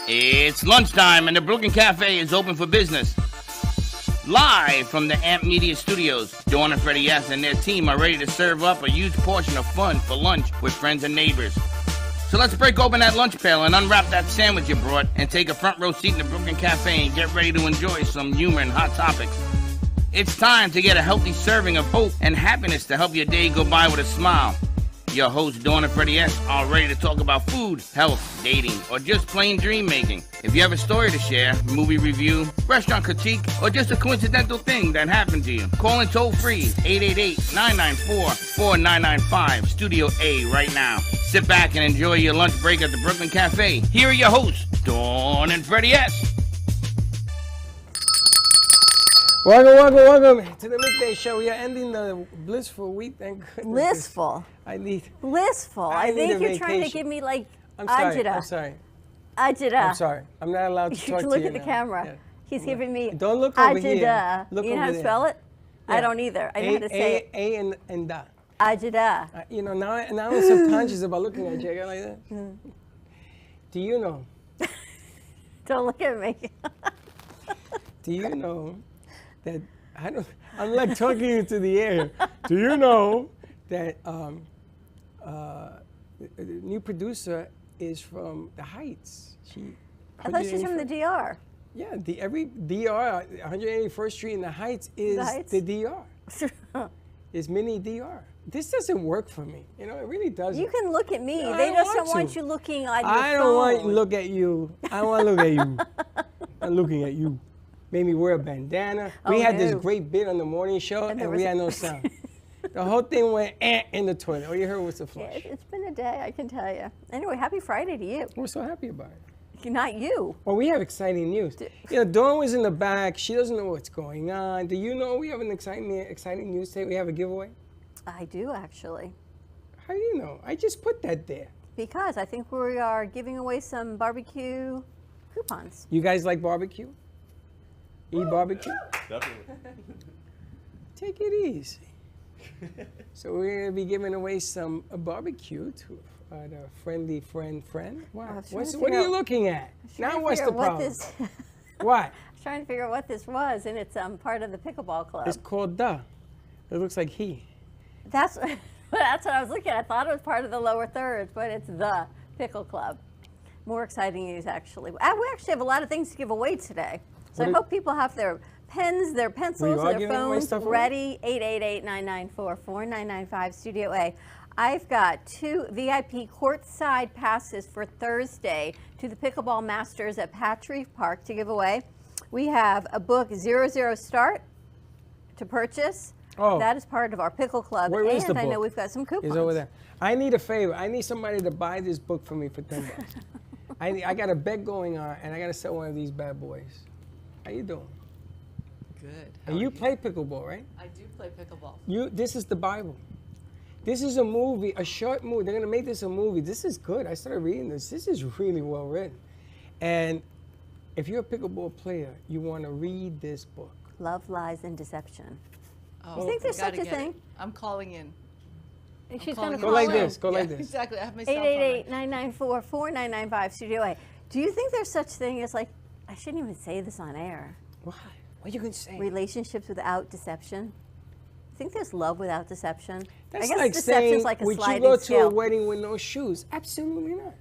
It's lunchtime and the Brooklyn Cafe is open for business. Live from the Amp Media Studios, Dawn and Freddie S. and their team are ready to serve up a huge portion of fun for lunch with friends and neighbors. So let's break open that lunch pail and unwrap that sandwich you brought and take a front row seat in the Brooklyn Cafe and get ready to enjoy some humor and hot topics. It's time to get a healthy serving of hope and happiness to help your day go by with a smile. Your hosts, Dawn and Freddie S., are ready to talk about food, health, dating, or just plain dream making. If you have a story to share, movie review, restaurant critique, or just a coincidental thing that happened to you, call in toll free 888-994-4995, Studio A right now. Sit back and enjoy your lunch break at the Brooklyn Cafe. Here are your hosts, Dawn and Freddie S. Welcome to the Midday Show. We are ending the blissful week, thank goodness. Blissful. Blissful. I think you're trying to give me like agita. I'm sorry. Agita. I'm sorry. I'm not allowed to talk to you. You look at the camera. Yeah. He's giving me Don't look over agita. Here. Look you know over how to spell it? Yeah. I don't either. I know how to say it. A and da. Agita. Now I'm subconscious about looking at you. I go like that. Do you know? Don't look at me. Do you know that I'm like talking into the air. Do you know that the new producer is from the Heights? I thought she's from the DR. Yeah, every DR, 181st Street in the Heights is the DR. It's mini DR. This doesn't work for me. You know, it really doesn't. You can look at me. No, they just don't want you looking at your phone. I don't want to look at you. I want to look at you. I'm looking at you. Made me wear a bandana. We had this great bit on the morning show, and we had no sound. The whole thing went in the toilet. All you heard was the flush. Yeah, it's been a day, I can tell you. Anyway, happy Friday to you. We're so happy about it. Not you. Well, we have exciting news. Dawn was in the back. She doesn't know what's going on. Do you know we have an exciting news today? We have a giveaway? I do, actually. How do you know? I just put that there. Because I think we are giving away some barbecue coupons. You guys like barbecue? Eat barbecue? Definitely. Take it easy. So we're going to be giving away some barbecue to a friendly friend. Wow. What are you looking at? Now what's the problem? What? I was trying to figure out what this was, and it's part of the pickleball club. It's called the. It looks like he. That's what I was looking at. I thought it was part of the lower thirds, but it's the pickle club. More exciting news, actually. We actually have a lot of things to give away today. So I hope people have their pens, their pencils, their phones ready. 888-994-4995, Studio A. I've got 2 VIP courtside passes for Thursday to the Pickleball Masters at Patry Park to give away. We have a book, 00 Start, to purchase. Oh. That is part of our pickle club. Where is the book? I know we've got some coupons. It's over there. I need a favor. I need somebody to buy this book for me for $10. I got a bet going on, and I got to sell one of these bad boys. How you doing? Good. And you play pickleball, right? I do play pickleball. This is the Bible. This is a movie, a short movie. They're going to make this a movie. This is good. I started reading this. This is really well written. And if you're a pickleball player, you want to read this book. Love, Lies, and Deception. Oh, you think there's such a thing? I'm calling in. She's going to go like this. Go like this. Exactly. I have my cell phone. 888-994-4995, Studio A. Do you think there's such thing as, like, I shouldn't even say this on air. Why? What are you going to say? Relationships without deception? Think there's love without deception? That's I guess like deception's saying, like a would sliding you go to scale. a wedding with no shoes? Absolutely not.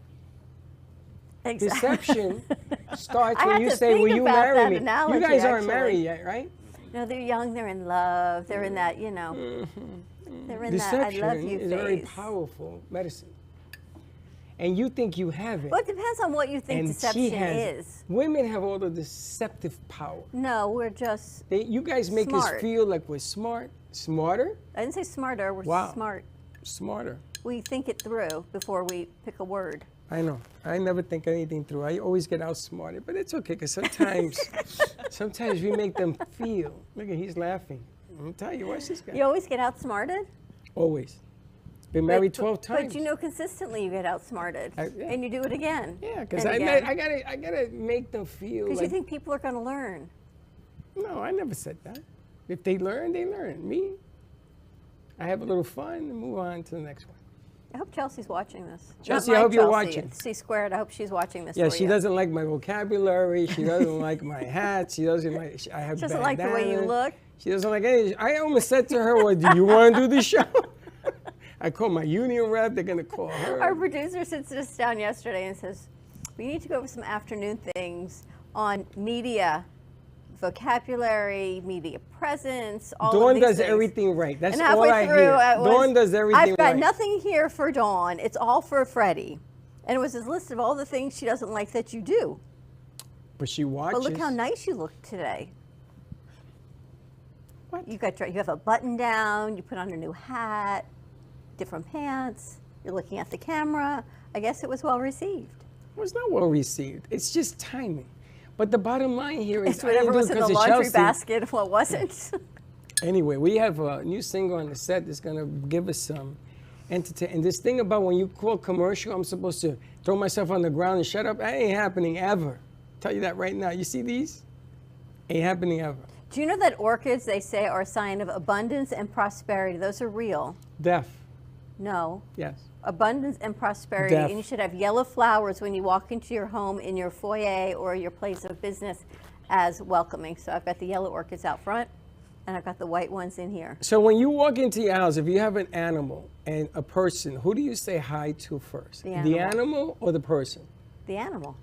Exactly. Deception starts when you say, will you marry me? Analogy, you guys aren't married yet, right? No, they're young, they're in love, they're in that, you know, they're in that I love you phase. Deception is very powerful medicine. And you think you have it. Well, it depends on what you think deception is. Women have all the deceptive power. No, we're just you guys make us feel like we're smart. Smarter? I didn't say smarter, we're smart. Smarter. We think it through before we pick a word. I know. I never think anything through. I always get outsmarted, but it's okay, because sometimes we make them feel. Look at, he's laughing. I'm telling you, watch this guy. You always get outsmarted? Always. Been married 12 times. But you know, consistently you get outsmarted, and you do it again. Yeah, because I gotta make them feel. Because you think people are going to learn. No, I never said that. If they learn, they learn. Me, I have a little fun and move on to the next one. I hope Chelsea's watching this. Chelsea, Not I my hope you're Chelsea, watching. C Squared, I hope she's watching this Yeah, for she you. doesn't like my vocabulary. She doesn't like my hat. She doesn't like. I have. She doesn't like the way you bandanas. look. She doesn't like any. I almost said to her, "Well, do you want to do the show?" I called my union rep. They're gonna call her. Our producer sits us down yesterday and says, we need to go over some afternoon things on media, vocabulary, media presence, all of Dawn these does things. everything right. That's And all halfway I through, hear. it was, Dawn does everything I've got right. nothing here for Dawn. It's all for Freddie. And it was his list of all the things she doesn't like that you do. But she watches. But look how nice you look today. What? You have a button down, you put on a new hat, different pants, you're looking at the camera. I guess it was well received. It was not well received. It's just timing. But the bottom line here is It's whatever was in the laundry basket, what wasn't. Anyway, we have a new single on the set that's going to give us some entertainment. And this thing about when you call commercial, I'm supposed to throw myself on the ground and shut up. That ain't happening ever. Tell you that right now. You see these? Ain't happening ever. Do you know that orchids, they say, are a sign of abundance and prosperity? Those are real. Deaf. No. Yes. Abundance and prosperity. Deaf. And you should have yellow flowers when you walk into your home, in your foyer, or your place of business as welcoming. So I've got the yellow orchids out front, and I've got the white ones in here. So when you walk into your house, if you have an animal and a person, who do you say hi to first? The animal. The animal or the person? The animal.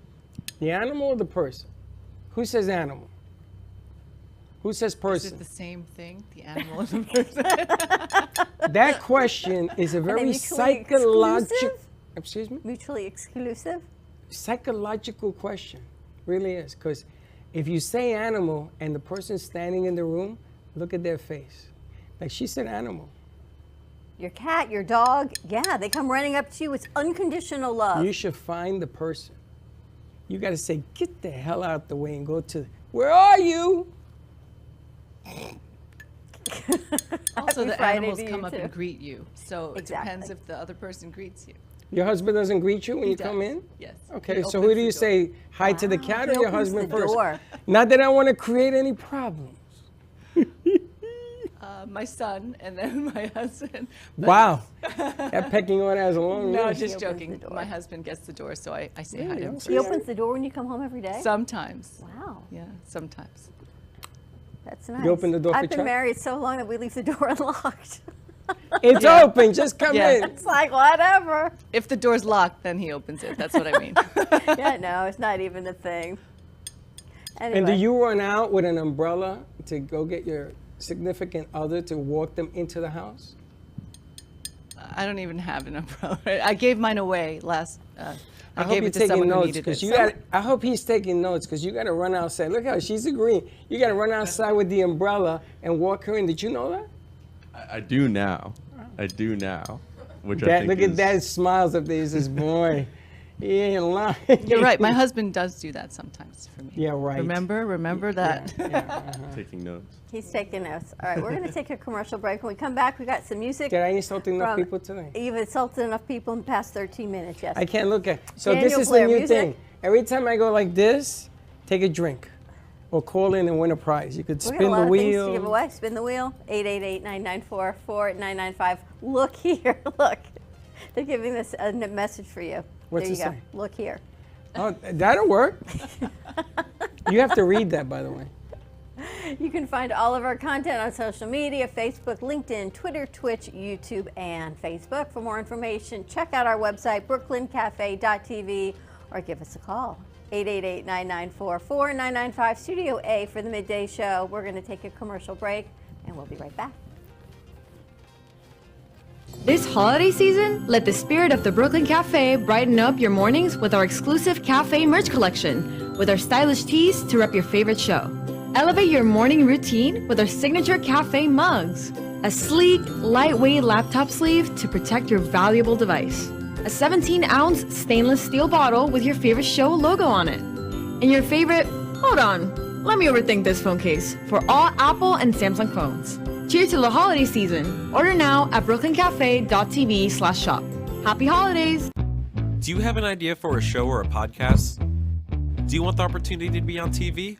The animal or the person? Who says animal? Who says Is person? it the same thing, the animal and the person? That question is a very mutually psychological. exclusive? Excuse me? Mutually exclusive? Psychological question. Really is. Because if you say animal and the person standing in the room, look at their face. Like she said animal. Your cat, your dog, yeah, they come running up to you. It's unconditional love. You should find the person. You got to say, get the hell out the way and go to, where are you? Also, Happy the Friday animals to you, come up too. and greet you. So it Exactly. depends if the other person greets you. Your husband doesn't greet you when He you come does. in? Yes. Okay, He so opens who do the you door. say hi to the Wow, cat he or your opens husband the first? door. Not that I want to create any problems. My son and then my husband. But- Wow. That pecking order has a long No, list. just opens the joking. door. My husband gets the door, so I say hi Really? to him. Okay. He opens the door when you come home every day? Sometimes. Wow, Yeah, sometimes. that's nice. open the door for I've been Chuck? married so long that we leave the door unlocked. It's open, just come Yeah. in. It's like, whatever. If the door's locked, then he opens it. That's what I mean. Yeah, no, it's not even a thing. Anyway. And do you run out with an umbrella to go get your significant other to walk them into the house? I don't even have an umbrella. I gave mine away last. I hope gave you're it to taking someone who notes needed because it. you got. I hope he's taking notes because you got to run outside. Look how she's agreeing. You got to run outside with the umbrella and walk her in. Did you know that? I do now. I do now. Which I That think look is, at that smiles up there. He says, "Boy, he ain't lying." You're right. My husband does do that sometimes for me. Yeah, right. Remember that. taking notes. He's taking notes. All right, we're going to take a commercial break. When we come back, we got some music. Did I insult enough from- people today? You've insulted enough people in the past 13 minutes, yes. I can't look at. So Daniel this is Blair, the new music. thing. Every time I go like this, take a drink, or call in and win a prize. You could We spin got a lot the of things to give wheel. away. Spin the wheel. 888-994-4995. Look here. Look. They're giving this a message for you. What's there it you go. say? Look here. Oh, that'll work. You have to read that, by the way. You can find all of our content on social media, Facebook, LinkedIn, Twitter, Twitch, YouTube, and Facebook. For more information, check out our website, brooklyncafe.tv, or give us a call, 888-994-4995, Studio A for the Midday Show. We're going to take a commercial break, and we'll be right back. This holiday season, let the spirit of the Brooklyn Cafe brighten up your mornings with our exclusive cafe merch collection, with our stylish tees to rep your favorite show. Elevate your morning routine with our signature cafe mugs, a sleek, lightweight laptop sleeve to protect your valuable device, a 17-ounce stainless steel bottle with your favorite show logo on it, and your favorite, hold on, let me overthink this phone case, for all Apple and Samsung phones. Cheers to the holiday season. Order now at brooklyncafe.tv/shop. Happy holidays! Do you have an idea for a show or a podcast? Do you want the opportunity to be on TV?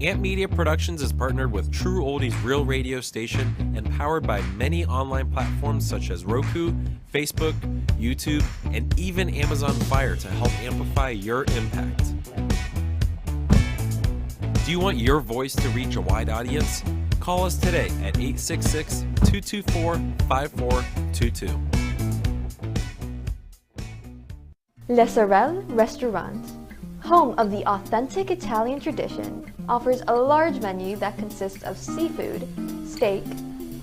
Amp Media Productions is partnered with True Oldies Real Radio Station and powered by many online platforms such as Roku, Facebook, YouTube, and even Amazon Fire to help amplify your impact. Do you want your voice to reach a wide audience? Call us today at 866-224-5422. Le Sorel Restaurant, home of the authentic Italian tradition, offers a large menu that consists of seafood, steak,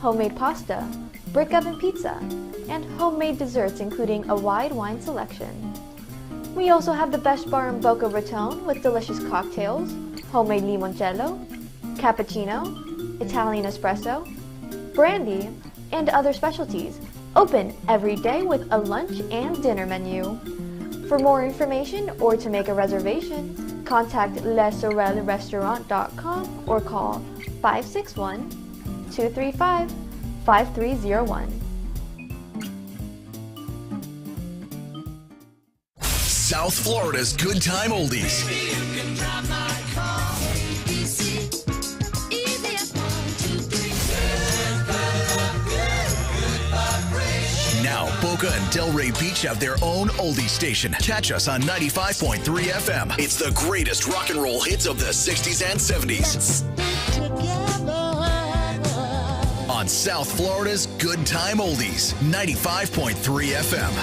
homemade pasta, brick oven pizza, and homemade desserts including a wide wine selection. We also have the best bar in Boca Raton with delicious cocktails, homemade limoncello, cappuccino, Italian espresso, brandy, and other specialties, open every day with a lunch and dinner menu. For more information or to make a reservation, contact lesorelrestaurant.com or call 561-235-5301. South Florida's Good Time Oldies. Now, Boca and Delray Beach have their own oldie station. Catch us on 95.3 FM. It's the greatest rock and roll hits of the 60s and 70s. On South Florida's Good Time Oldies, 95.3 FM.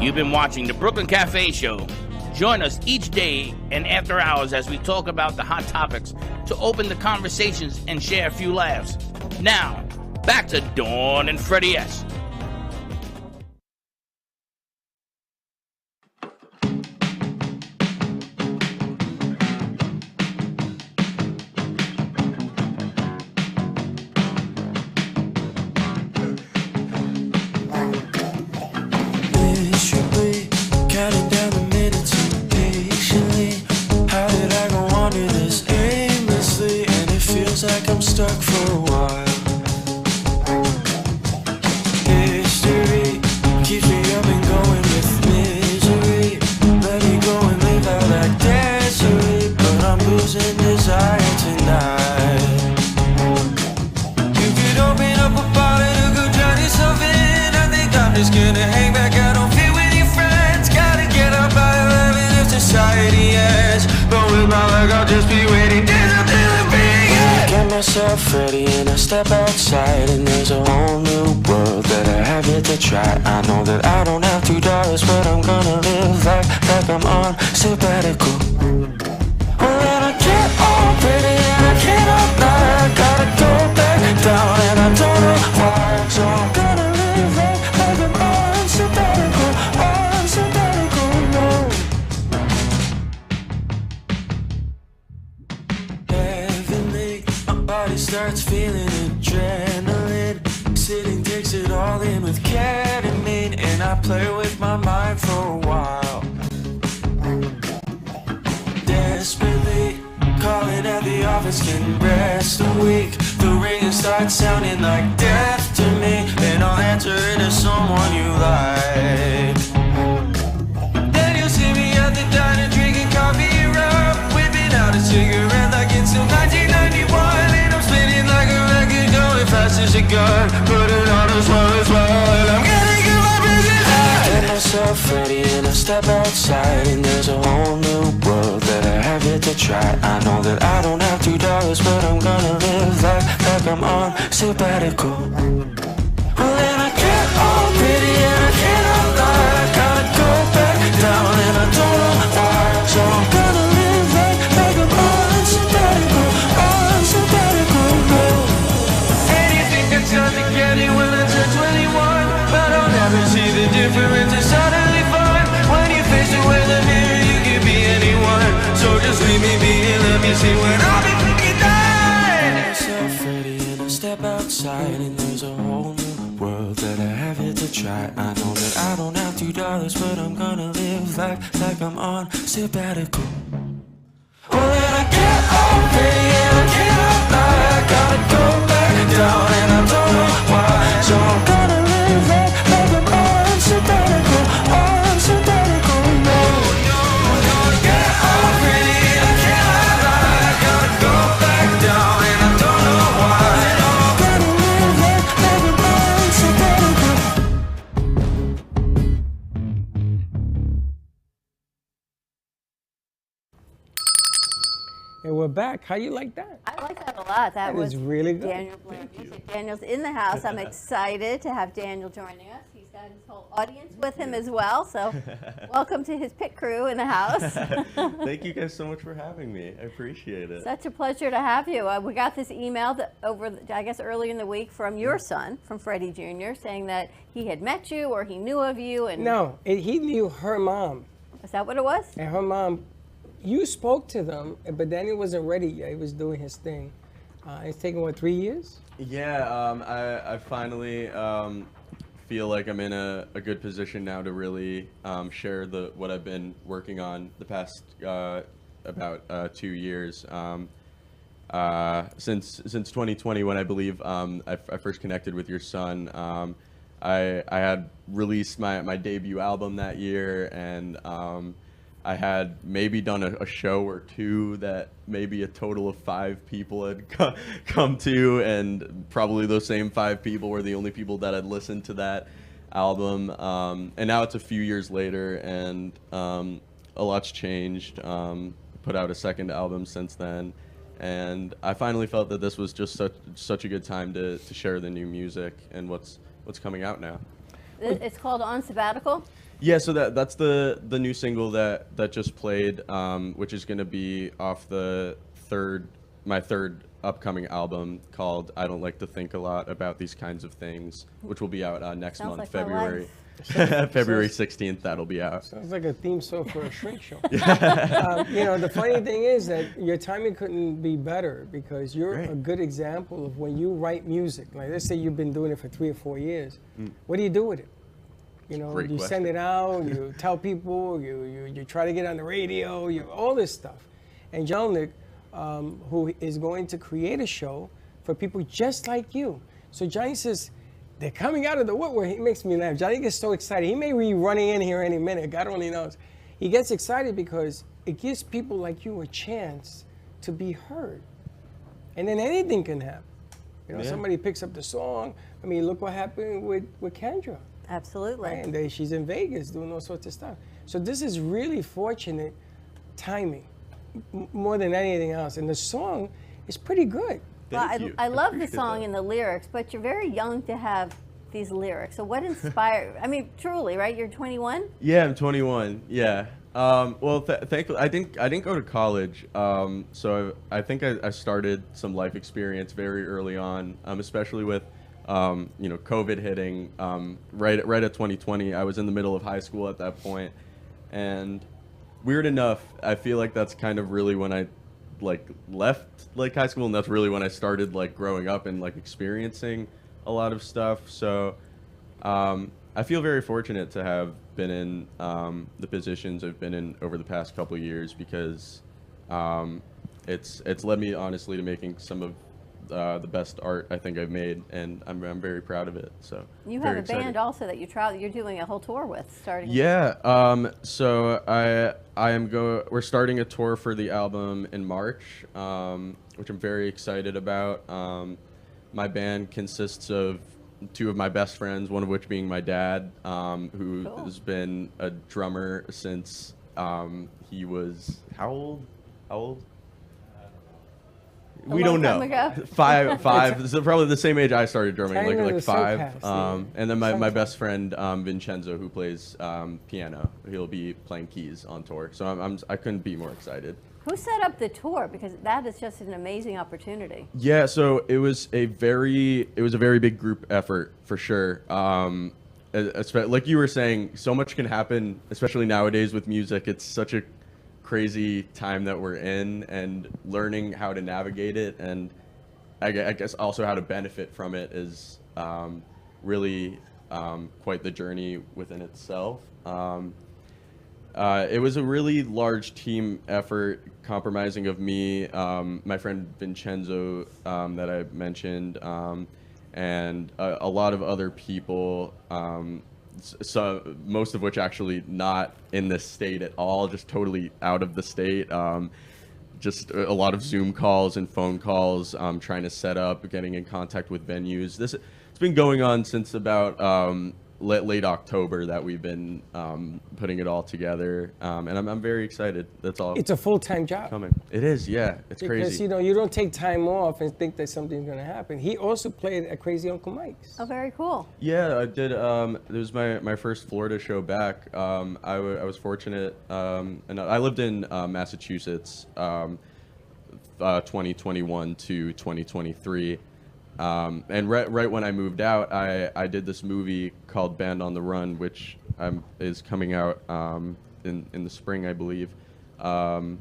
You've been watching the Brooklyn Cafe Show. Join us each day and after hours as we talk about the hot topics to open the conversations and share a few laughs. Now, back to Dawn and Freddie S. Like I'm stuck for a while. History keeps me up and going with misery. Let me go and live out like Desiree, but I'm losing desire tonight. You could open up a bottle to go drown yourself in. I think I'm just gonna hang back. I don't fit with your friends. Gotta get up by 11 if society ends. But with my luck I'll just be waiting. Get myself ready and I step outside, and there's a whole new world that I have yet to try. I know that I don't have $2, but I'm gonna live like I'm on sabbatical. Well, then I get all pretty and I cannot lie. I gotta go back down and I don't know why. So I'm gonna live like I'm on sabbatical, no. Body starts feeling adrenaline. Sitting takes it all in with ketamine, and I play with my mind for a while. Desperately calling at the office, can rest a week. The ring starts sounding like death to me, and I'll answer it as someone you like. Then you'll see me at the diner drinking coffee and rum, whipping out a cigarette like it's still 1991. Fast as a gun, put it on as well, and I'm gonna get my business out. Get myself ready and I step outside, and there's a whole new world that I have yet to try. I know that I don't have $2, but I'm gonna live like I'm on sabbatical. Well, then I get all pretty and I cannot lie. I gotta go back down and I don't know why. So I'm gonna live like I'm on sabbatical, It's not to get it when I turn 21, but I'll never see the difference. It's suddenly fun when you face it with a mirror. You can be anyone, so just leave me be and let me see when I'll be fucking done. Myself ready and I step outside, and there's a whole new world that I have yet to try. I know that I don't have $2, but I'm gonna live like I'm on sabbatical. Well, then I get all pretty and I cannot lie. I gotta go back down and I don't know why. So I'm gonna live like I'm on sabbatical, no. And we're back. How you like that? I like that a lot. That was really good. Daniel playing music. Daniel's in the house. I'm excited to have Daniel joining us. He's got his whole audience with him as well. So welcome to his pit crew in the house. Thank you guys so much for having me. I appreciate it. Such a pleasure to have you. We got this email I guess early in the week from your son, from Freddie Jr., saying that he had met you or he knew of you. And No, he knew her mom. Is that what it was? And her mom, you spoke to them, but Daniel wasn't ready yet. He was doing his thing. It's taken, 3 years? Yeah, I finally feel like I'm in a good position now to really share what I've been working on the past about 2 years. Since 2020, when I believe I first connected with your son, I had released my debut album that year, and I had maybe done a show or two that maybe a total of 5 people had come to, and probably those same 5 people were the only people that had listened to that album. And now it's a few years later, and a lot's changed. Put out a second album since then, and I finally felt that this was just such a good time to share the new music and what's coming out now. It's called On Sabbatical? Yeah, so that's the new single that just played, which is going to be off my third upcoming album called I Don't Like to Think a Lot About These Kinds of Things, which will be out next month, like February. February 16th, that'll be out. Sounds like a theme song for a shrink show. The funny thing is that your timing couldn't be better, because you're a good example of when you write music. Like, let's say you've been doing it for 3 or 4 years. What do you do with it? Great you question. send it out, you tell people, you try to get on the radio, all this stuff. And Jelinek, who is going to create a show for people just like you. So Johnny says, they're coming out of the woodwork. He makes me laugh. Johnny gets so excited. He may be running in here any minute. God only knows. He gets excited because it gives people like you a chance to be heard. And then anything can happen. Somebody picks up the song. I mean, look what happened with Kendra. Absolutely. Right? And she's in Vegas doing all sorts of stuff. So this is really fortunate timing, more than anything else. And the song is pretty good. Well, I love the song and the lyrics, but you're very young to have these lyrics. So what inspired? I mean, truly, right? You're 21. Yeah, I'm 21. Yeah. Well, thankfully, I didn't go to college. So I think I started some life experience very early on, especially with COVID hitting right at 2020. I was in the middle of high school at that point, and weird enough, I feel like that's kind of really when I left high school, and that's really when I started growing up and experiencing a lot of stuff. So I feel very fortunate to have been in the positions I've been in over the past couple of years, because it's led me honestly to making some of the best art I think I've made, and I'm very proud of it. So you have a band also that you travel. You're doing a whole tour with starting. Yeah. So we're starting a tour for the album in March, which I'm very excited about. My band consists of 2 of my best friends, one of which being my dad, who has been a drummer since he was how old? We don't know. Five. So probably the same age I started drumming, like 5. And then my best friend Vincenzo, who plays piano. He'll be playing keys on tour. So I couldn't be more excited. Who set up the tour? Because that is just an amazing opportunity. Yeah. So it was a very big group effort for sure. Like you were saying, so much can happen, especially nowadays with music. It's such a crazy time that we're in, and learning how to navigate it, and I guess also how to benefit from it is really quite the journey within itself. It was a really large team effort, comprising of me, my friend Vincenzo that I mentioned, and a lot of other people, so most of which actually not in this state at all, just totally out of the state. Just a lot of Zoom calls and phone calls, trying to set up, getting in contact with venues. It's been going on since about late October that we've been putting it all together, and I'm very excited. That's all. It's a full-time job. Coming. It is, yeah. It's because, crazy. you don't take time off and think that something's going to happen. He also played at Crazy Uncle Mike's. Oh, very cool. Yeah, I did. It was my first Florida show back. I was fortunate, and I lived in Massachusetts, 2021 to 2023. And right when I moved out, I did this movie called Band on the Run, which is coming out in the spring, I believe. And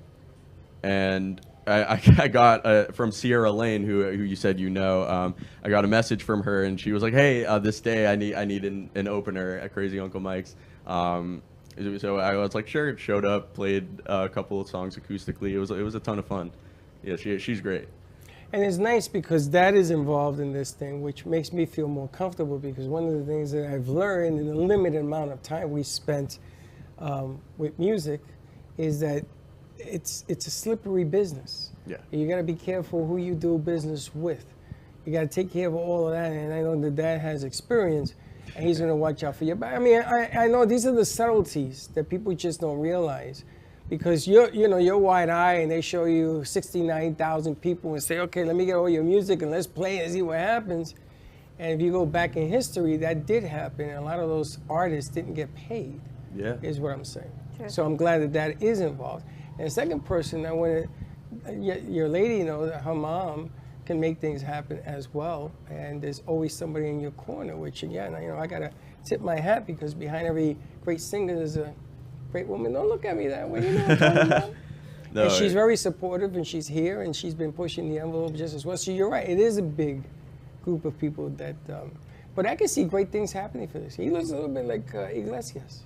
I got from Sierra Lane, who you said I got a message from her, and she was like, "Hey, this day I need an opener at Crazy Uncle Mike's." So I was like, "Sure." Showed up, played a couple of songs acoustically. It was a ton of fun. Yeah, she's great. And it's nice because that is involved in this thing, which makes me feel more comfortable, because one of the things that I've learned in the limited amount of time we spent with music is that it's a slippery business. Yeah. You got to be careful who you do business with. You got to take care of all of that, and I know that Dad has experience, and he's going to watch out for you. But I mean, I know these are the subtleties that people just don't realize. Because you're wide-eyed and they show you 69,000 people and say, okay, let me get all your music and let's play and see what happens. And if you go back in history, that did happen, and a lot of those artists didn't get paid. Yeah. Is what I'm saying. Sure. So I'm glad that is involved. And the second person, I want to, your lady knows that her mom can make things happen as well, and there's always somebody in your corner, which again, I got to tip my hat, because behind every great singer there's a great woman. Don't look at me that way. You know what I'm talking about? No, and she's very supportive, and she's here, and she's been pushing the envelope just as well. So you're right. It is a big group of people that. But I can see great things happening for this. He looks a little bit like Iglesias.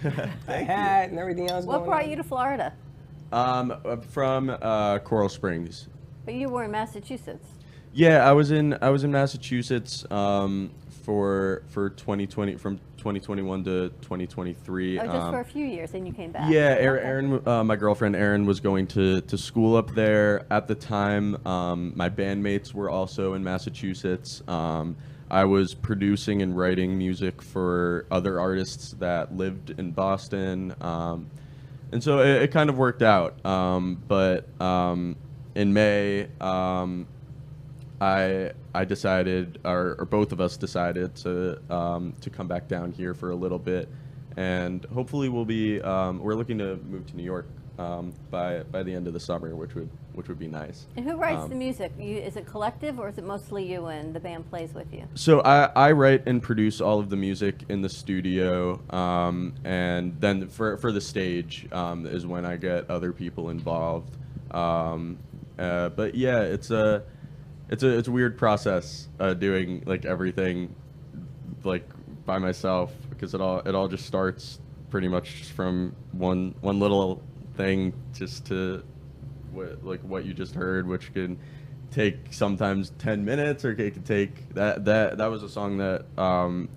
A hat and everything else. What brought you to Florida? From Coral Springs. But you were in Massachusetts. Yeah, I was in Massachusetts for 2020, from 2021 to 2023. Oh, just for a few years, and you came back. Yeah, Erin, my girlfriend Erin, was going to school up there at the time. My bandmates were also in Massachusetts. I was producing and writing music for other artists that lived in Boston, and so it kind of worked out. But in May, I decided, or both of us decided to come back down here for a little bit, and hopefully we're looking to move to New York by the end of the summer, which would be nice. And who writes the music? Is it collective, or is it mostly you and the band plays with you? So I write and produce all of the music in the studio, and then for the stage is when I get other people involved. But yeah, it's a weird process doing like everything like by myself, because it all just starts pretty much from one little thing, just to what you just heard, which can take sometimes 10 minutes, or it could take that was a song that from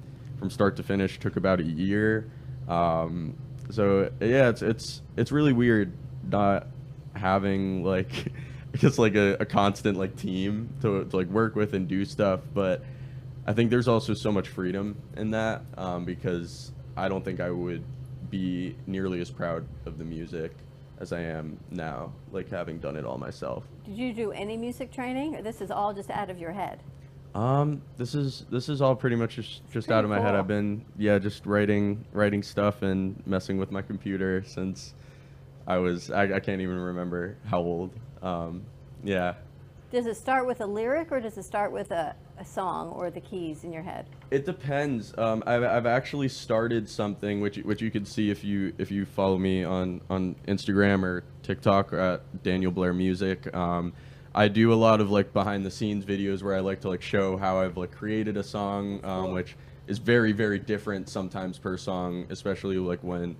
start to finish took about a year. So yeah, it's really weird not having like just like a constant like team to like work with and do stuff. But I think there's also so much freedom in that, because I don't think I would be nearly as proud of the music as I am now, like having done it all myself. Did you do any music training, or this is all just out of your head? This is all pretty much just out of my head. I've been just writing stuff and messing with my computer since I can't even remember how old. Yeah. Does it start with a lyric, or does it start with a song or the keys in your head? It depends. I've actually started something which you can see if you follow me on Instagram or TikTok at Daniel Blair Music. I do a lot of like behind the scenes videos where I like to like show how I've like created a song, which is very, very different sometimes per song, especially like when.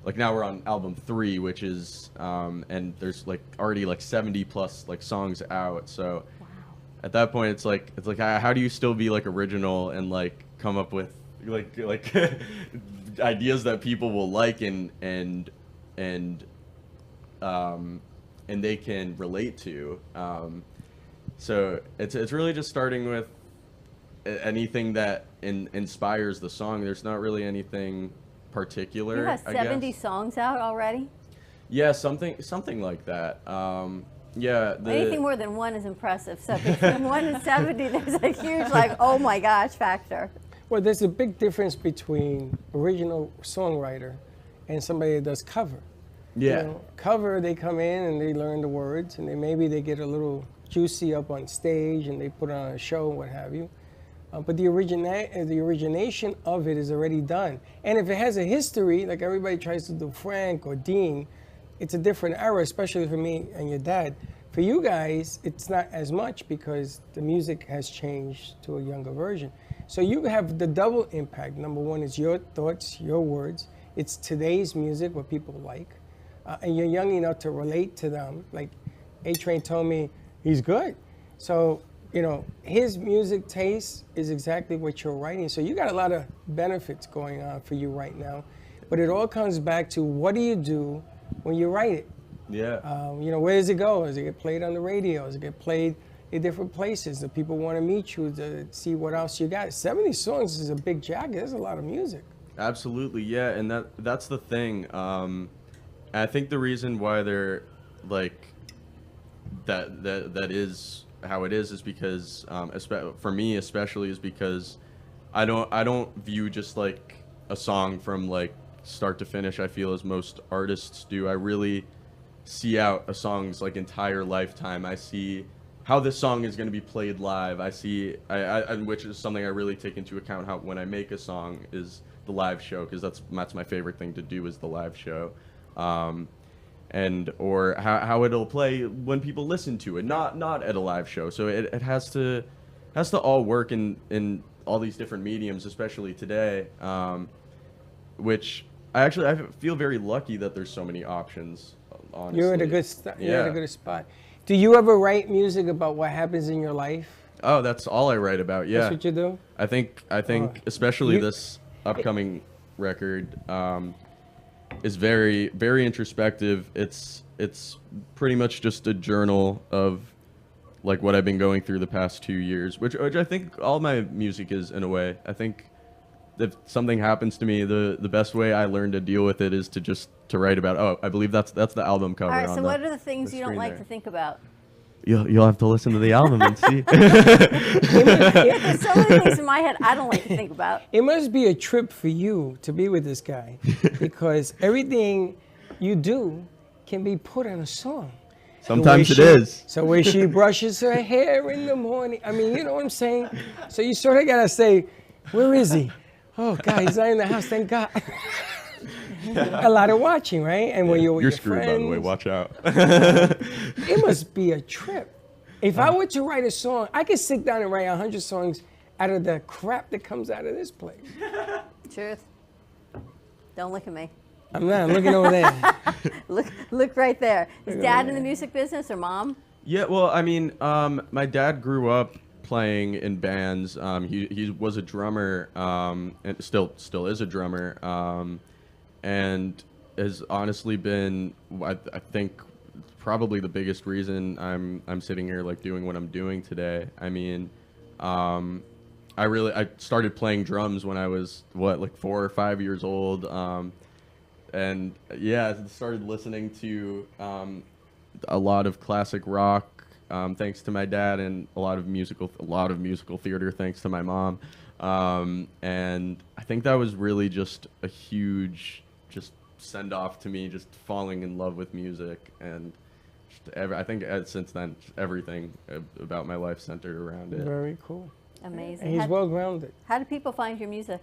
Like now we're on album 3, which is, and there's like already like 70 plus like songs out. So at that point, it's like how do you still be like original and like come up with like ideas that people will like and they can relate to. So it's really just starting with anything that inspires the song. There's not really anything particular. You have 70 songs out already? Yeah, something like that. Yeah. Anything more than one is impressive. So between 1 and 70, there's a huge, like, oh my gosh factor. Well, there's a big difference between original songwriter and somebody that does cover. Yeah. You know, cover, they come in and they learn the words, and maybe they get a little juicy up on stage and they put on a show and what have you. But the origination of it is already done. And if it has a history, like everybody tries to do Frank or Dean, it's a different era, especially for me and your dad. For you guys, it's not as much because the music has changed to a younger version. So you have the double impact. Number one is your thoughts, your words. It's today's music, what people like. And you're young enough to relate to them. Like A-Train told me, he's good. So, you know, his music taste is exactly what you're writing. So you got a lot of benefits going on for you right now. But it all comes back to what do you do when you write it? Yeah. You know, where does it go? Does it get played on the radio? Does it get played in different places? Do people want to meet you to see what else you got? 70 songs is a big jacket. There's a lot of music. Absolutely, yeah, and that's the thing. I think the reason why they're like that is how it is because for me especially is because I don't view just like a song from like start to finish. I feel as most artists do. I really see out a song's like entire lifetime. I see how this song is going to be played live. I see, which is something I really take into account how when I make a song is the live show, because that's my favorite thing to do is the live show, and or how it'll play when people listen to it, not at a live show. So it has to all work in all these different mediums, especially today, which I feel very lucky that there's so many options. Honestly. You're at a good You're at a good spot. Do you ever write music about what happens in your life? Oh, that's all I write about. Yeah. That's what you do? I think especially this upcoming record is very, very introspective. It's pretty much just a journal of like what I've been going through the past 2 years, which I think all my music is in a way. I think if something happens to me, the best way I learn to deal with it is to write about. Oh, I believe that's the album cover. All right. So what are the things you don't like to think about? You'll have to listen to the album and see. There's so many things in my head I don't like to think about. It must be a trip for you to be with this guy, because everything you do can be put in a song. Sometimes it is. So where she brushes her hair in the morning. I mean, you know what I'm saying? So you sort of gotta say, where is he? Oh God, he's not in the house. Thank God. A lot of watching, right? And when you're with your screwed, friends, by the way. Watch out. It must be a trip. If I were to write a song, I could sit down and write 100 songs out of the crap that comes out of this place. Truth. Don't look at me. I'm not. I'm looking over there. Look right there. Is Dad in the music business or Mom? Yeah. Well, I mean, my dad grew up playing in bands. He was a drummer, and still is a drummer. And has honestly been, I think, probably the biggest reason I'm sitting here like doing what I'm doing today. I mean, I started playing drums when I was like 4 or 5 years old, and yeah, I started listening to a lot of classic rock, thanks to my dad, and a lot of musical theater thanks to my mom, and I think that was really just a huge send off to me, just falling in love with music, and I think since then everything about my life centered around it. Very cool. Amazing. And he's well grounded. How do people find your music?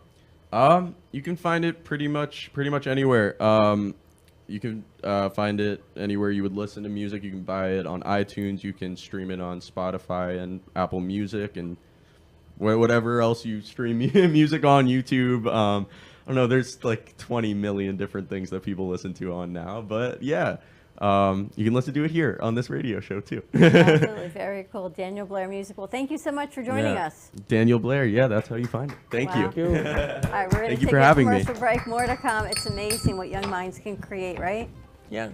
You can find it pretty much anywhere. You can find it anywhere you would listen to music. You can buy it on iTunes. You can stream it on Spotify and Apple Music and whatever else you stream music on, YouTube. I don't know, there's like 20 million different things that people listen to on now, but yeah, you can listen to it here on this radio show too. Absolutely, very cool. Daniel Blair Music. Well, thank you so much for joining us. Daniel Blair, yeah, that's how you find it. Thank you. All right, we're going to take a commercial break. More to come. It's amazing what young minds can create, right? Yeah.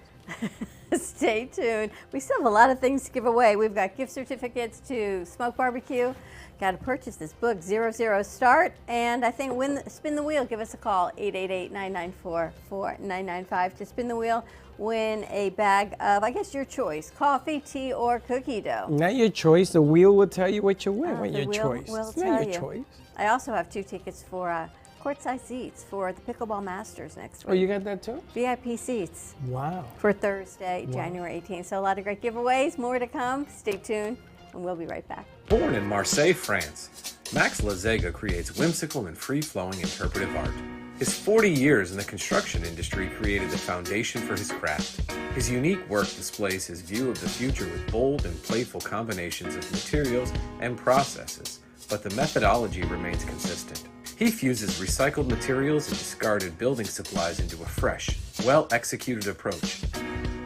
Stay tuned. We still have a lot of things to give away. We've got gift certificates to Smoke Barbecue. Got to purchase this book, 00 Start. And I think spin the wheel. Give us a call, 888-994-4995 to spin the wheel. Win a bag of, I guess, your choice, coffee, tea, or cookie dough. Not your choice. The wheel will tell you what you win. What your wheel choice. will It's tell not your you. choice. I also have 2 tickets for courtside seats for the Pickleball Masters next week. Oh, you got that too? VIP seats. Wow. For Thursday, January 18th. So a lot of great giveaways, more to come. Stay tuned, and we'll be right back. Born in Marseille, France, Max Lazega creates whimsical and free-flowing interpretive art. His 40 years in the construction industry created the foundation for his craft. His unique work displays his view of the future with bold and playful combinations of materials and processes, but the methodology remains consistent. He fuses recycled materials and discarded building supplies into a fresh, well-executed approach.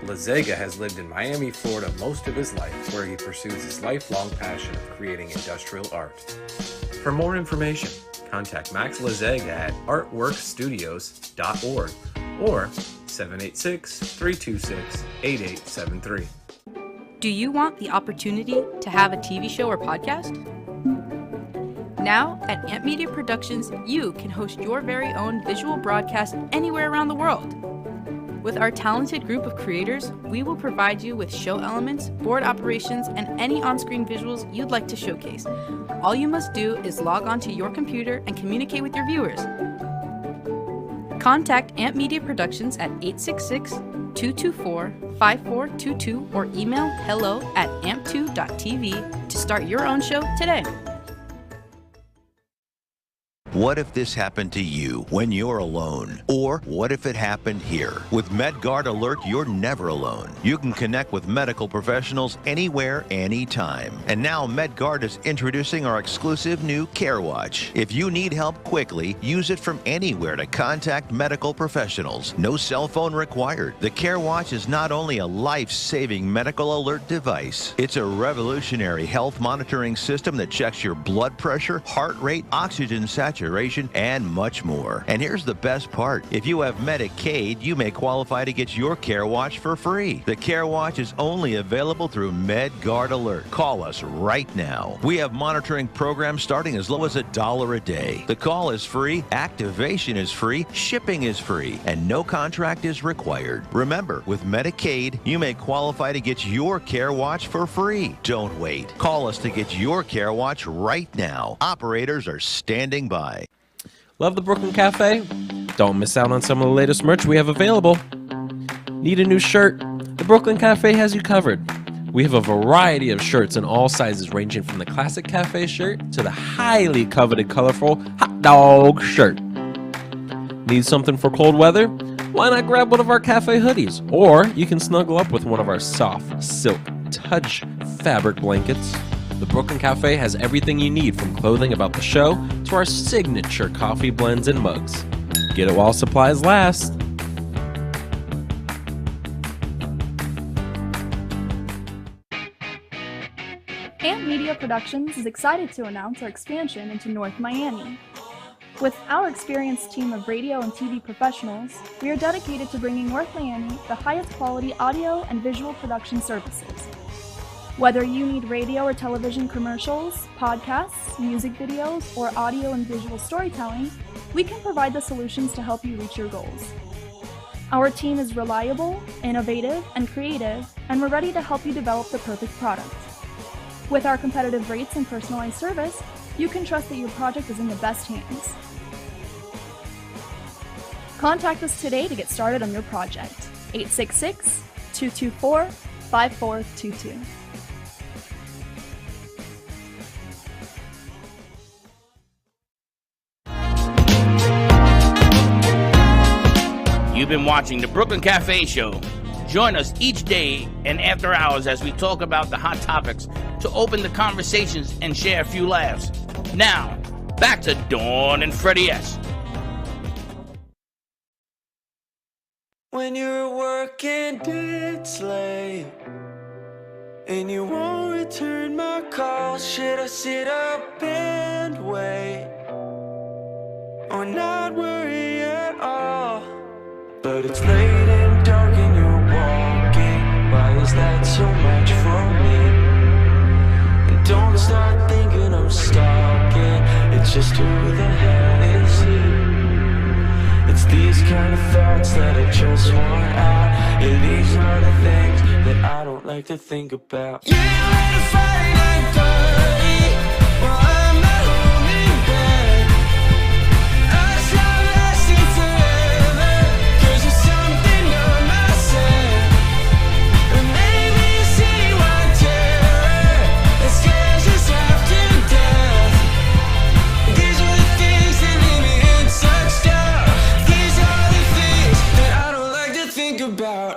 Lazega has lived in Miami, Florida most of his life, where he pursues his lifelong passion of creating industrial art. For more information, contact Max Lazega at artworkstudios.org or 786-326-8873. Do you want the opportunity to have a TV show or podcast? Now, at Amp Media Productions, you can host your very own visual broadcast anywhere around the world. With our talented group of creators, we will provide you with show elements, board operations, and any on-screen visuals you'd like to showcase. All you must do is log onto your computer and communicate with your viewers. Contact Amp Media Productions at 866-224-5422 or email hello@amp2.tv to start your own show today. What if this happened to you when you're alone? Or what if it happened here? With MedGuard Alert, you're never alone. You can connect with medical professionals anywhere, anytime. And now MedGuard is introducing our exclusive new Care Watch. If you need help quickly, use it from anywhere to contact medical professionals. No cell phone required. The Care Watch is not only a life-saving medical alert device, it's a revolutionary health monitoring system that checks your blood pressure, heart rate, oxygen saturation, and much more. And here's the best part. If you have Medicaid, you may qualify to get your Care Watch for free. The Care Watch is only available through MedGuard Alert. Call us right now. We have monitoring programs starting as low as $1 a day. The call is free, activation is free, shipping is free, and no contract is required. Remember, with Medicaid, you may qualify to get your Care Watch for free. Don't wait. Call us to get your Care Watch right now. Operators are standing by. Love the Brooklyn Cafe? Don't miss out on some of the latest merch we have available. Need a new shirt? The Brooklyn Cafe has you covered. We have a variety of shirts in all sizes, ranging from the classic cafe shirt to the highly coveted colorful hot dog shirt. Need something for cold weather? Why not grab one of our cafe hoodies? Or you can snuggle up with one of our soft silk touch fabric blankets. The Brooklyn Cafe has everything you need, from clothing about the show to our signature coffee blends and mugs. Get it while supplies last. Amp Media Productions is excited to announce our expansion into North Miami. With our experienced team of radio and TV professionals, we are dedicated to bringing North Miami the highest quality audio and visual production services. Whether you need radio or television commercials, podcasts, music videos, or audio and visual storytelling, we can provide the solutions to help you reach your goals. Our team is reliable, innovative, and creative, and we're ready to help you develop the perfect product. With our competitive rates and personalized service, you can trust that your project is in the best hands. Contact us today to get started on your project. 866-224-5422. You've been watching the Brooklyn Cafe Show. Join us each day and after hours as we talk about the hot topics to open the conversations and share a few laughs. Now, back to Dawn and Freddie S. When you're working it's late and you won't return my call, should I sit up and wait or not worry at all? But it's late and dark and you're warm. is that too much for me? And don't start thinking I'm stalking. It's just who the hell is he? It's these kind of thoughts that I just want out. Yeah, these are the things that I don't like to think about. You ain't a Friday night party while I'm at home in bed. I start lasting forever, 'cause you're something on my set. And maybe you see why terror that scares us half to death. These are the things that leave me in such doubt. These are the things that I don't like to think about.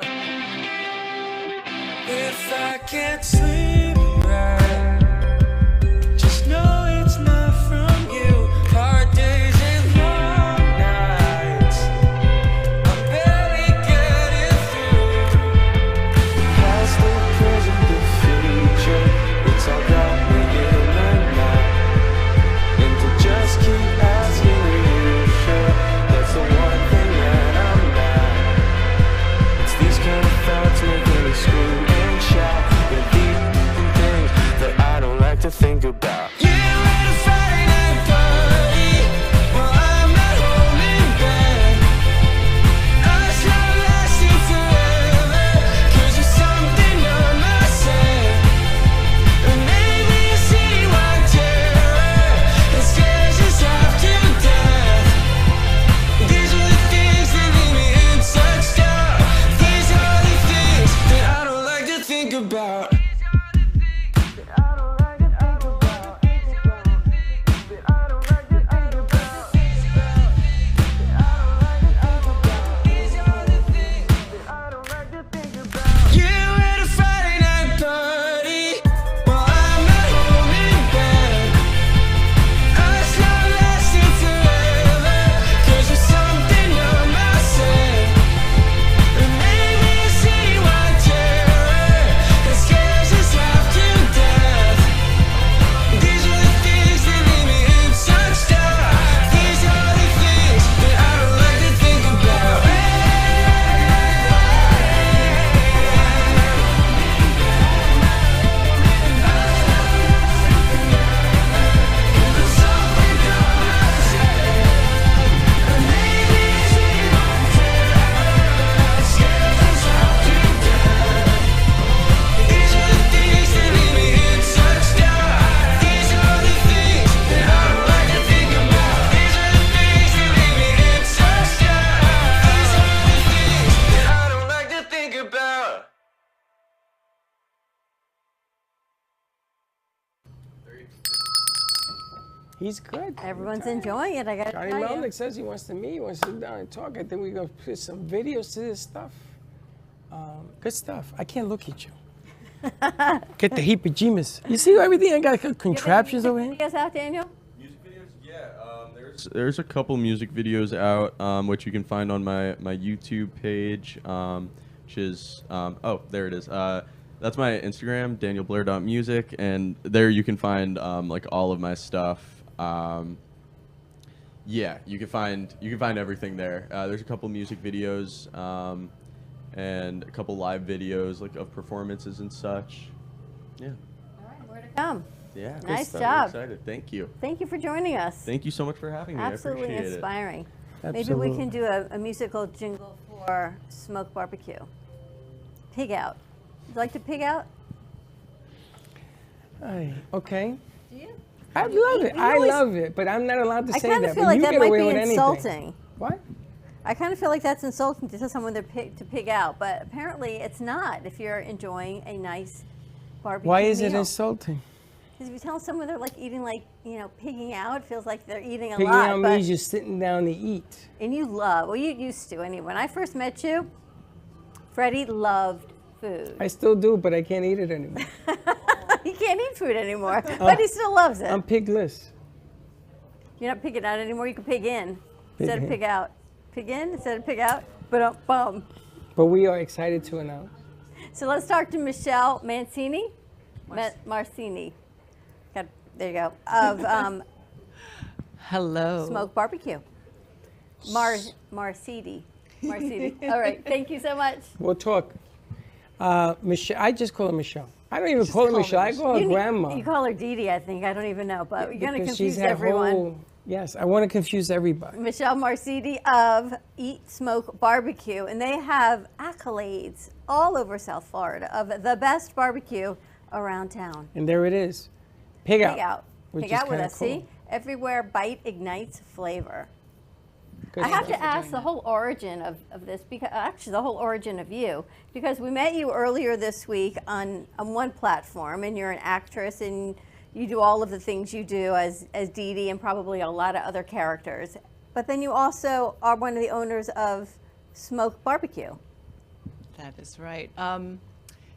If I can't sleep right, just know it's not from you. Hard days and long nights, I'm barely getting through. Past, the present, the future, it's all got me in a knot. And to just keep asking, are you sure that's the one thing that I'm not? It's these kind of thoughts making me scream and shout. Yeah, these things that I don't like to think about. You ain't a Friday night party while I'm at home in bed. I start lasting forever, 'cause you're something on my set. And maybe you see why terror that scares us half to death. These are the things that leave me in such doubt. These are the things that I don't like to think about. You at a Friday night party while I'm at home in bed. I start lasting forever, 'cause you're something on my set. And maybe you see why terror that scares us half to death. These are the things that leave me in such doubt. These are the things that I don't like to think about. These are the things that leave me in such doubt. These are the things that I don't like to think about. These are the things that leave me in such doubt. These are the things that I don't like to think about. He's good. Everyone's enjoying it, I gotta Johnny tell you. Melnick says he wants to meet, he wants to sit down and talk. I think we're going to put some videos to this stuff. Good stuff. I can't look at you. Get the heebie-jeebies. You see everything? I got contraptions over here. Videos out, Daniel? There's a couple music videos out, which you can find on my YouTube page, which is, oh, there it is. That's my Instagram, danielblair.music, and there you can find like all of my stuff. Yeah, you can find everything there. There's a couple music videos and a couple live videos like of performances and such. Yeah. All right, more to come. Yeah. Nice I'm job. excited. Thank you. Thank you for joining us. Thank you so much for having me. I Absolutely appreciate it. inspiring. Absolutely. Maybe we can do a musical jingle for Smoke Barbecue. Pig out. Would you like to pig out? Okay. Do you? I love it. I love it, but I'm not allowed to say that. I kind of feel but like you that get might away be with anything. insulting. What? I kind of feel like that's insulting to tell someone to pig out, but apparently it's not if you're enjoying a nice barbecue Why is it meal. insulting? Because if you tell someone they're like eating like, you know, pigging out, it feels like they're eating a Pigging lot. out means you're sitting down to eat. And you love, well, you used to anyway. When I first met you, Freddie loved food. I still do, but I can't eat it anymore. He can't eat food anymore, but he still loves it. I'm pigless. You're not pigging out anymore, you can pig in Pig instead in. of pig out. Pig in instead of pig out, but bum. But we are excited to announce. So let's talk to Michelle Mancini. Marcini. There you go. Of Hello. Smoke Barbecue. Marcidi. All right. Thank you so much. We'll talk. Michelle. I just call her Michelle. I don't even call her Michelle. I call her Grandma. You call her Dee Dee, I think. I don't even know, but you're going to Because confuse everyone. Yes, I want to confuse everybody. Michelle Marcidi of Eat Smoke Barbecue, and they have accolades all over South Florida of the best barbecue around town. And there it is. Pig out. Pig out with us. Cool. See? Everywhere bite ignites flavor. I have to ask the whole origin of this, because actually the whole origin of you, because we met you earlier this week on one platform, and you're an actress, and you do all of the things you do as Dee Dee and probably a lot of other characters. But then you also are one of the owners of Smoke Barbecue. That is right.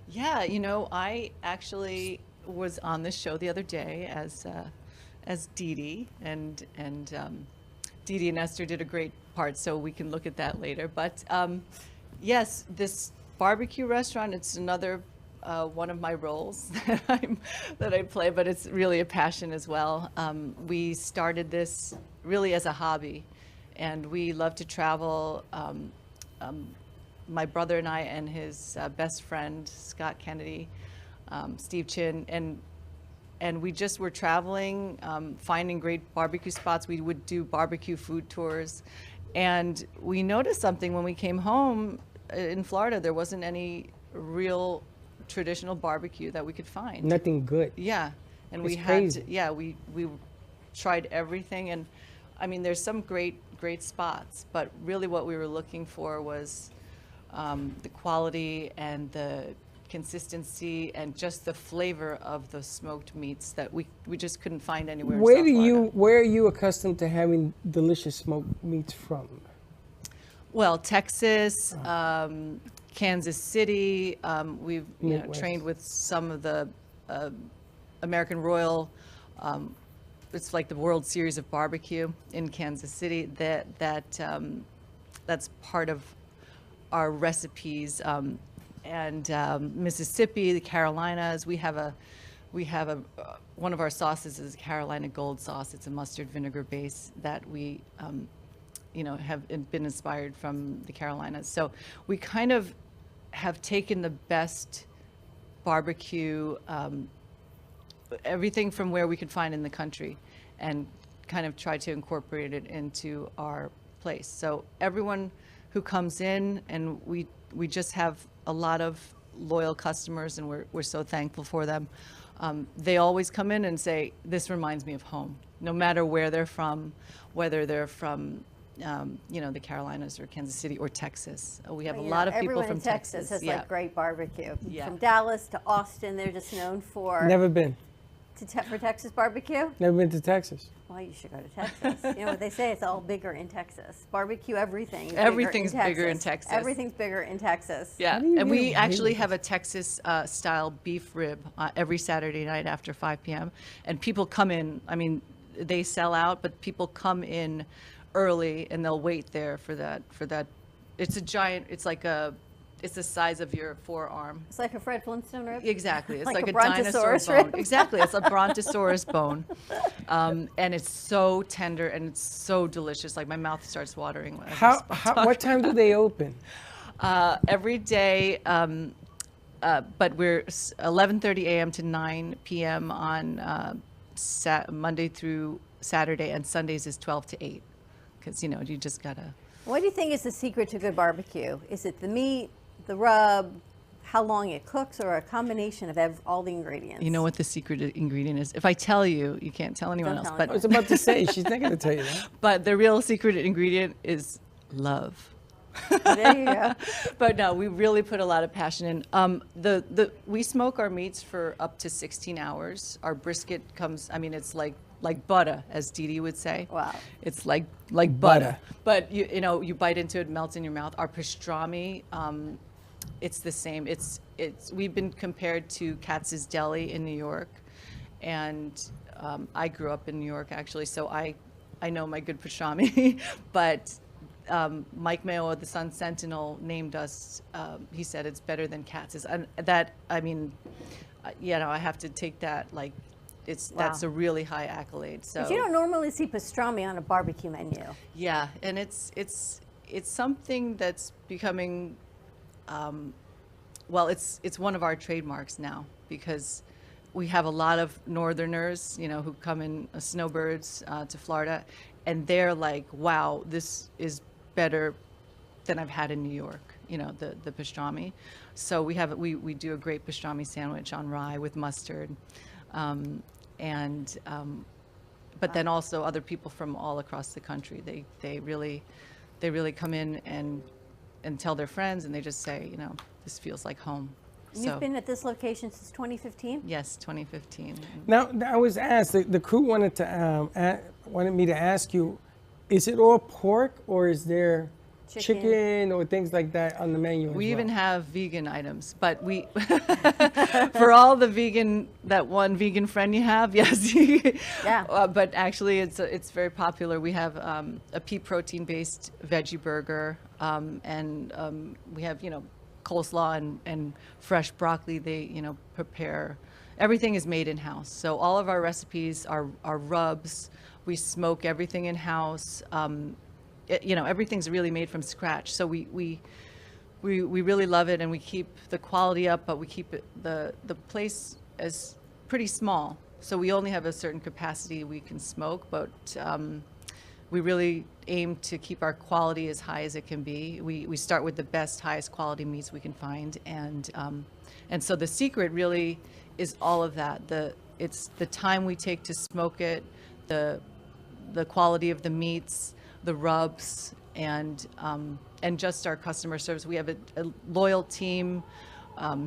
Yeah, you know, I actually was on this show the other day as Dee Dee, and Dee Dee and Esther did a great part, so we can look at that later. But yes, this barbecue restaurant, it's another one of my roles that I play, but it's really a passion as well. We started this really as a hobby, and we love to travel. My brother and I and his best friend, Scott Kennedy, Steve Chin, and we just were traveling, finding great barbecue spots. We would do barbecue food tours, and we noticed something when we came home in Florida. There wasn't any real traditional barbecue that we could find. Nothing good. Yeah, and It's we had crazy. to, yeah, we tried everything, and I mean, there's some great spots, but really what we were looking for was the quality and the consistency and just the flavor of the smoked meats that we just couldn't find anywhere. Where in South Florida. where are you accustomed to having delicious smoked meats from? Well, Texas, Kansas City. We've trained with some of the American Royal. It's like the World Series of Barbecue in Kansas City. That's part of our recipes. And Mississippi, the Carolinas. We have one of our sauces is Carolina Gold sauce. It's a mustard vinegar base that we have been inspired from the Carolinas. So we kind of have taken the best barbecue, everything from where we could find in the country, and kind of tried to incorporate it into our place. So everyone who comes in, and we just have a lot of loyal customers, and we're so thankful for them. They always come in and say, this reminds me of home, no matter where they're from, whether they're from the Carolinas or Kansas City or Texas. We have a lot of people from Texas. Everyone in Texas has yeah. like great barbecue. Yeah. From Dallas to Austin, they're just known for. Never been. For Texas barbecue? Never been to Texas. Well, you should go to Texas. You know what they say? It's all bigger in Texas. Barbecue, everything. Everything's bigger in Texas. Everything's bigger in Texas. Yeah, and we actually have a Texas style beef rib every Saturday night after 5 p.m. And people come in. I mean, they sell out, but people come in early and they'll wait there for that. It's a giant. It's the size of your forearm. It's like a Fred Flintstone rib? Exactly. It's like a brontosaurus dinosaur bone. rib? Exactly. It's a brontosaurus bone. And it's so tender and it's so delicious. Like my mouth starts watering. When What time do they open? Every day, but we're 11:30 a.m. to 9 p.m. on Monday through Saturday, and Sundays is 12 to 8. Because, you just got to... What do you think is the secret to good barbecue? Is it the meat, the rub, how long it cooks, or a combination of all the ingredients? You know what the secret ingredient is? If I tell you, you can't tell anyone else. But I was about to say, she's not going to tell you that. But the real secret ingredient is love. There you go. But no, we really put a lot of passion in. We smoke our meats for up to 16 hours. Our brisket comes, it's like butter, as Dee Dee would say. Wow. It's like butter. But you bite into it, melts in your mouth. Our pastrami, it's the same. We've been compared to Katz's Deli in New York, and I grew up in New York actually, so I know my good pastrami. But Mike Mayo of the Sun Sentinel named us. He said it's better than Katz's, and that I have to take that like. That's a really high accolade. So but you don't normally see pastrami on a barbecue menu. Yeah, and it's something that's becoming well, it's one of our trademarks now because we have a lot of Northerners, who come in snowbirds to Florida, and they're like, wow, this is better than I've had in New York, the pastrami. So we do a great pastrami sandwich on rye with mustard. But then also other people from all across the country, they really come in and tell their friends, and they just say, this feels like home. You've been at this location since 2015? Yes, 2015. Now, I was asked, the crew wanted me to ask you, is it all pork or is there chicken or things like that on the menu? We even have vegan items, but we, for all the that one vegan friend you have, yes. Yeah. But actually it's very popular. We have a pea protein based veggie burger, and we have, coleslaw and fresh broccoli. They, prepare, everything is made in-house. So all of our recipes are rubs. We smoke everything in-house. Everything's really made from scratch. So we really love it, and we keep the quality up, but we keep it, the place as pretty small. So we only have a certain capacity we can smoke, but we really aim to keep our quality as high as it can be. We start with the best, highest quality meats we can find, and so the secret really is all of that. It's the time we take to smoke it, the quality of the meats, the rubs, and just our customer service. We have a loyal team.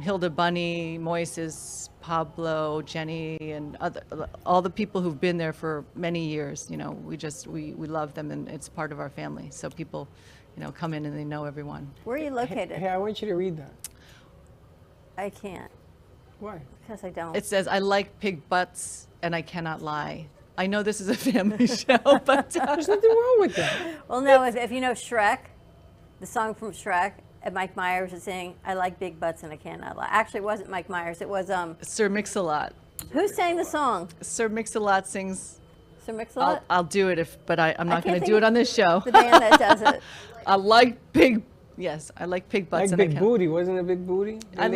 Hilda Bunny, Moises, Pablo, Jenny, and all the people who've been there for many years. We love them, and it's part of our family. So people, come in and they know everyone. Where are you located? Hey, I want you to read that. I can't. Why? Because I don't. It says, I like pig butts and I cannot lie. I know this is a family show, but there's nothing wrong with that. Well, no, if you know Shrek, the song from Shrek, and Mike Myers is saying, I like big butts and I cannot lie. Actually, it wasn't Mike Myers. It was Sir Mix-a-Lot. Who sang the song? Sir Mix-a-Lot sings. Sir Mix-a-Lot? I'll do it but I'm not going to do it on this show. The band that does it. I like pig butts. Like big booty, wasn't it big booty? I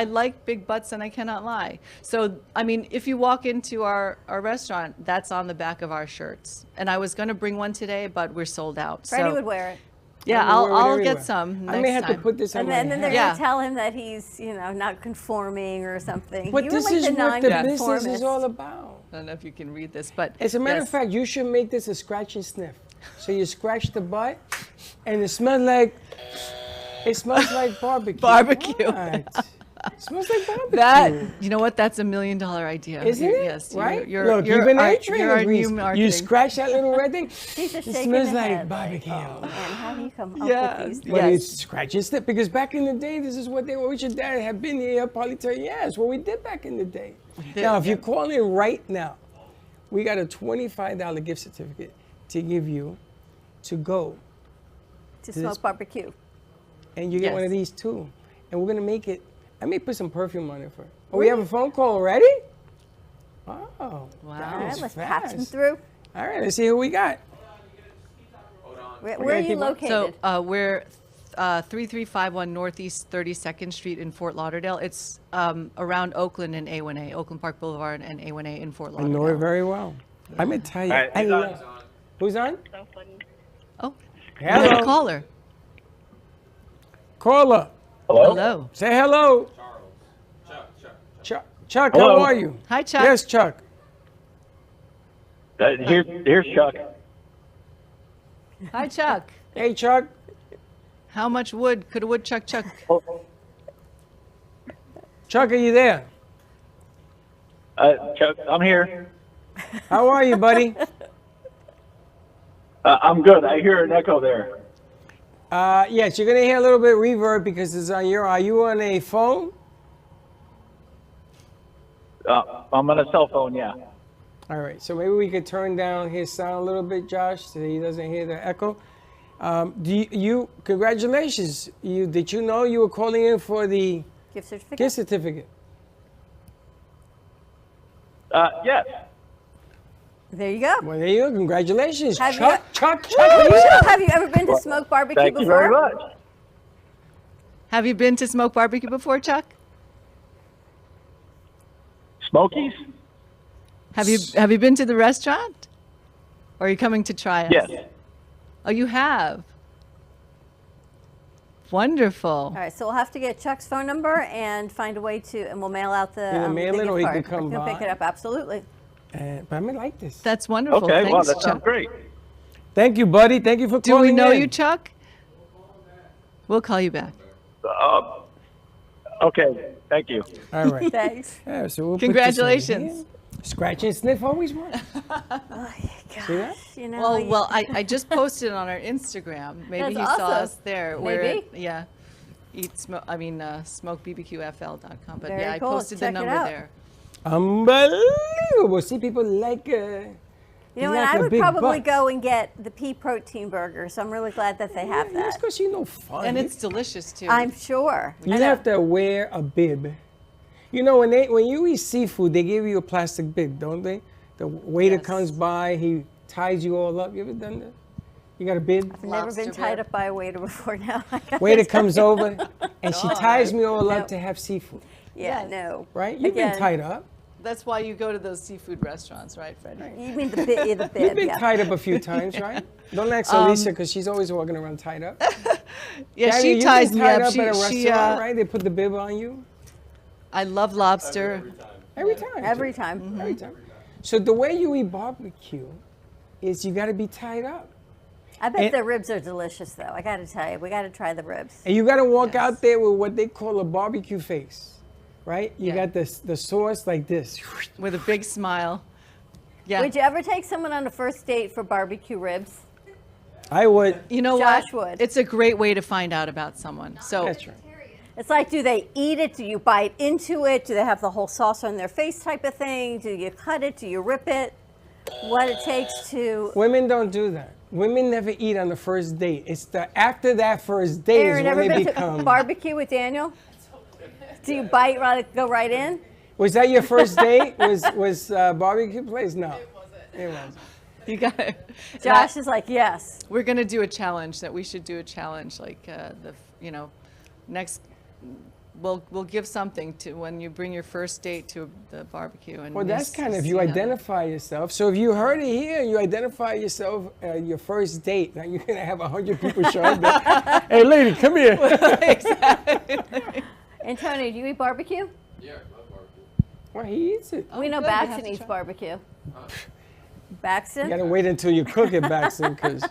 like big butts and I cannot lie. So, if you walk into our restaurant, that's on the back of our shirts. And I was going to bring one today, but we're sold out. Freddie would wear it. Yeah, I'll get some next I may have time. to put this on my And then they're head. going to tell him that he's, not conforming or something. But this is what the business is all about. I don't know if you can read this, but as a matter of fact, you should make this a scratch and sniff. So you scratch the butt, and it smells like barbecue. Barbecue. Right. It smells like barbecue. You know what? That's $1 million idea. Isn't it? Yes. Right? You're even our new marketing. You scratch that little red thing. He's just it shaking smells his like head barbecue. Like, oh, man, how do you come up with these? But it's scratch and sniff. Because back in the day, this is what your dad had been here. Probably tell you, yeah, it's what we did back in the day. Now, if you call in right now, we got a $25 gift certificate to give you to go to smoke barbecue. And you get one of these too. And we're going to make it, I may put some perfume on it for. Oh, we have a phone call already? Oh, wow. All right, let's patch him through. All right, let's see who we got. Where are you located? So we're 3351 Northeast 32nd Street in Fort Lauderdale. It's around Oakland and A1A, Oakland Park Boulevard and A1A in Fort Lauderdale. I know it very well. Yeah. I'm going to tell you. Right, who's on? So funny. Oh, hello. Caller. Caller. Hello. Hello. Say hello. Chuck, hello. how are you? Hi, Chuck. Yes, Chuck. Here's Chuck. Hi, Chuck. Hey, Chuck. How much wood could a woodchuck chuck? Chuck, are you there? Chuck, I'm here. How are you, buddy? I'm good. I hear an echo there. Yes, you're going to hear a little bit of reverb because it's on are you on a phone? I'm on a cell phone, yeah. All right, so maybe we could turn down his sound a little bit, Josh, so he doesn't hear the echo. Congratulations. Did you know you were calling in for the gift certificate? Gift certificate. Yes. There you go. Well, there you go. Congratulations, Chuck. Chuck. Have you ever been to Smoke Barbecue Thank before? you very much. Have you been to Smoke Barbecue before, Chuck? Smokies? Have you been to the restaurant? Or are you coming to try us? Yes. Oh, you have? Wonderful. All right, so we'll have to get Chuck's phone number and find a way to, and we'll mail out the, mail the it gift or he card. can come Or by. pick it up, absolutely. But I'm gonna like this. That's wonderful. Okay, Thanks, well, that Chuck. sounds great. Thank you, buddy. Thank you for Do calling we know in. you, Chuck? We'll call you back. Okay, thank you. All right. Thanks. Yeah, so we'll Congratulations. Put this over here. Scratch and sniff always works. See that? You know, Well, I just posted on our Instagram. Maybe That's he saw awesome. us there. Maybe. Yeah. SmokeBBQFL.com. But Very yeah, I cool. posted Check the it number out. there. Unbelievable. See, people like. You know, like and I a would big probably butt. go and get the pea protein burger, so I'm really glad that they have That's that. because you know fun. And it's delicious too. I'm sure. You have to wear a bib. You know, when you eat seafood, they give you a plastic bib, don't they? The waiter Yes. comes by, he ties you all up. You ever done that? You got a bib? I've never been Lobster tied bib. up by a waiter before now. Waiter comes over, and she No. ties me all No. up to have seafood. Yeah, Yes. no. Right? You've been Again. tied up. That's why you go to those seafood restaurants, right, Freddie? You mean the bib? The bib You've been yeah. tied up a few times, right? Don't ask Alicia because she's always walking around tied up. Yeah, Gabby, she you've ties been me tied up. up at a She, restaurant, right? They put the bib on you I love lobster. every time. Every time. Every time. So the way you eat barbecue is you got to be tied up. I bet And- the ribs are delicious, though. I got to tell you, we got to try the ribs. And you got to walk Yes. out there with what they call a barbecue face, right? You Yeah. got the sauce like this. With a big smile. Yeah. Would you ever take someone on a first date for barbecue ribs? I would. You know Josh what? would. It's a great way to find out about someone. So That's right. It's like, do they eat it? Do you bite into it? Do they have the whole sauce on their face type of thing? Do you cut it? Do you rip it? What it takes to... Women don't do that. Women never eat on the first date. It's the after that first date Aaron, is ever when they been become. to barbecue with Daniel? Do you bite right, go right in? Was that your first date? Was barbecue place? No, it wasn't. you got it. Josh is like, yes. We're gonna do a challenge. That we should do a challenge like next. We'll give something to when you bring your first date to the barbecue. And Well, that's kind of see you how- identify yourself. So if you heard it here, you identify yourself your first date. Now you're gonna have 100 people show up there. Hey, lady, come here. Exactly. Antonio, do you eat barbecue? Yeah, I love barbecue. Well, he eats it. We know good, we have Baxton to eats try. barbecue. You Baxton? gotta wait until you cook it, Baxton, because.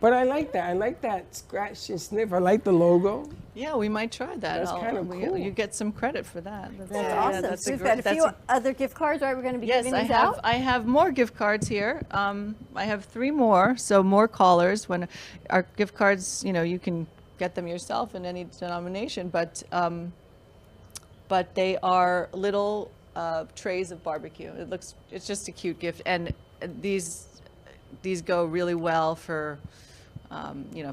But I like that. I like that scratch and sniff. I like the logo. Yeah, we might try that. That's kinda cool. You get some credit for that. That's awesome. that's So we've great- got a few other gift cards, right? We're going to be Yes, giving I these have. out. I have more gift cards here. I have 3 more, so more callers. When our gift cards, you can get them yourself in any denomination, but they are little trays of barbecue. It's just a cute gift, and these go really well for.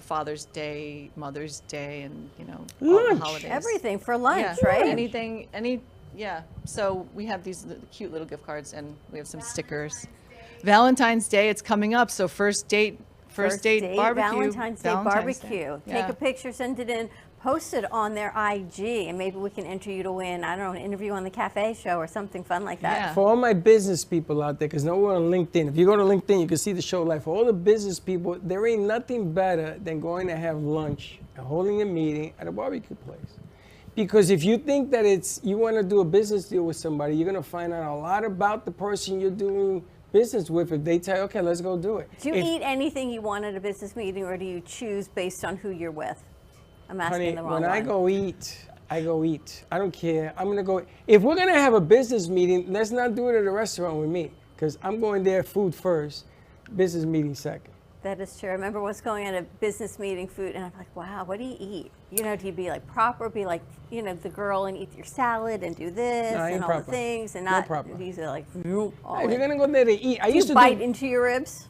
Father's Day, Mother's Day, and all Lunch. the holidays. Everything for lunch, Yeah, right? Anything, yeah. So we have these cute little gift cards, and we have some stickers. Valentine's Day, it's coming up, so first date barbecue. Valentine's Day barbecue. Day. Take Yeah. a picture, send it in, post it on their IG, and maybe we can enter you to win, I don't know, an interview on the cafe show or something fun like that. Yeah. For all my business people out there, because now we're on LinkedIn. If you go to LinkedIn, you can see the show live. For all the business people, there ain't nothing better than going to have lunch and holding a meeting at a barbecue place. Because if you think that you want to do a business deal with somebody, you're going to find out a lot about the person you're doing business with if they tell you, okay, let's go do it. Do you eat anything you want at a business meeting, or do you choose based on who you're with? I'm asking Honey, the wrong when one. I go eat, I go eat. I don't care. I'm going to go. If we're going to have a business meeting, let's not do it at a restaurant with me, because I'm going there food first, business meeting second. That is true. I remember once going on a business meeting food, and I'm like, wow, what do you eat? Do you be like proper, be like, the girl and eat your salad and do this No, I and ain't all proper. the things, and No not proper. these are like, all If you're in. going to go there to eat, I Do used you to bite do. into your ribs?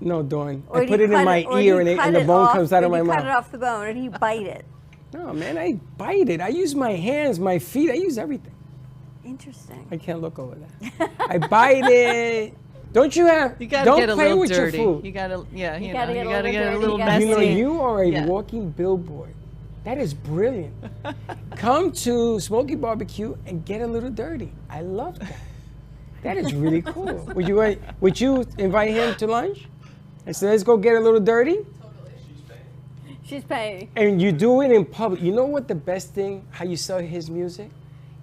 No, Dawn. Or I do put you it in cut my or do ear you and cut the it bone off, comes out or of do my you cut mouth. it off the bone, or do you bite it? No, man, I bite it. I use my hands, my feet. I use everything. Interesting. I can't look over that. I bite it. Don't you have? You gotta don't get a play little with dirty. your food. You gotta, yeah, You you gotta know, get you a gotta little get a dirty, little you gotta messy. You know, you are a Yeah. walking billboard. That is brilliant. Come to Smoky Barbecue and get a little dirty. I love that. That is really cool. Would you invite him to lunch? And say, let's go get a little dirty? She's paying. And you do it in public. You know what the best thing, how you sell his music?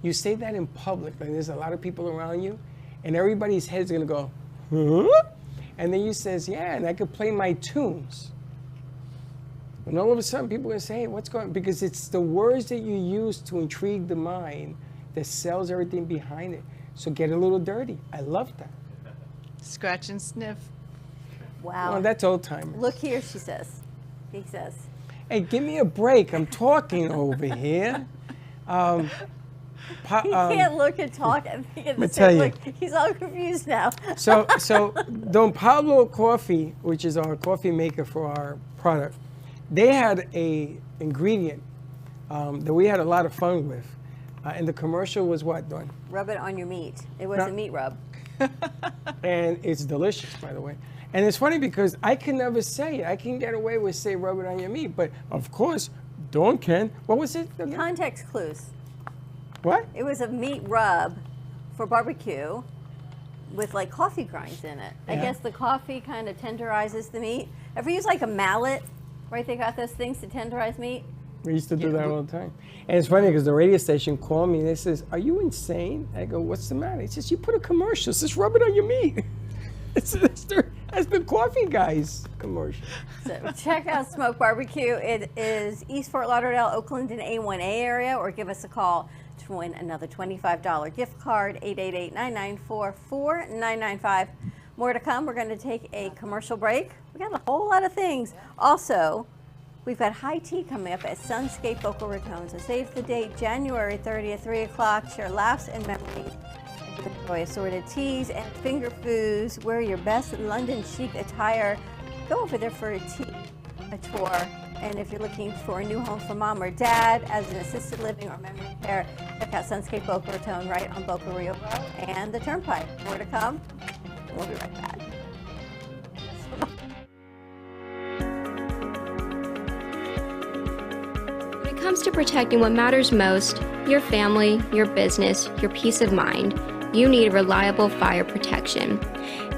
You say that in public. Like there's a lot of people around you, and everybody's head's gonna go, huh? And then you says, yeah, and I could play my tunes. And all of a sudden people are gonna say, hey, what's going on? Because it's the words that you use to intrigue the mind that sells everything behind it. So get a little dirty. I love that. Scratch and sniff. Wow. Oh, that's old timers. Look here, she says. He says. Hey, give me a break. I'm talking over here. He can't look and talk and think at the same look. He's all confused now. So Don Pablo Coffee, which is our coffee maker for our product, they had a ingredient that we had a lot of fun with. And the commercial was what, Don? Rub it on your meat. It was a meat rub. And it's delicious, by the way. And it's funny because I can never say it. I can get away with say rub it on your meat, but of course, Dawn can. What was it? Context clues. What? It was a meat rub for barbecue with like coffee grinds in it. Yeah. I guess the coffee kind of tenderizes the meat. Ever use like a mallet, right? They got those things to tenderize meat. We used to do that all the time. And it's funny because the radio station called me and they says, are you insane? I go, what's the matter? He says, you put a commercial. It says, rub it on your meat. That's the coffee guy's commercial. So check out Smoke Barbecue. It is East Fort Lauderdale, Oakland, and A1A area, or give us a call to win another $25 gift card, 888-994-4995. More to come. We're going to take a commercial break. We got a whole lot of things. Also, we've got high tea coming up at Sunscape Boca Raton. So save the date, January 30th, 3 o'clock. Share laughs and memories. Enjoy assorted teas and finger foods. Wear your best London chic attire. Go over there for a tour. And if you're looking for a new home for mom or dad as an assisted living or memory care, check out Sunscape Boca Raton right on Boca Rio Road and the Turnpike. More to come. We'll be right back. When it comes to protecting what matters most, your family, your business, your peace of mind, you need reliable fire protection.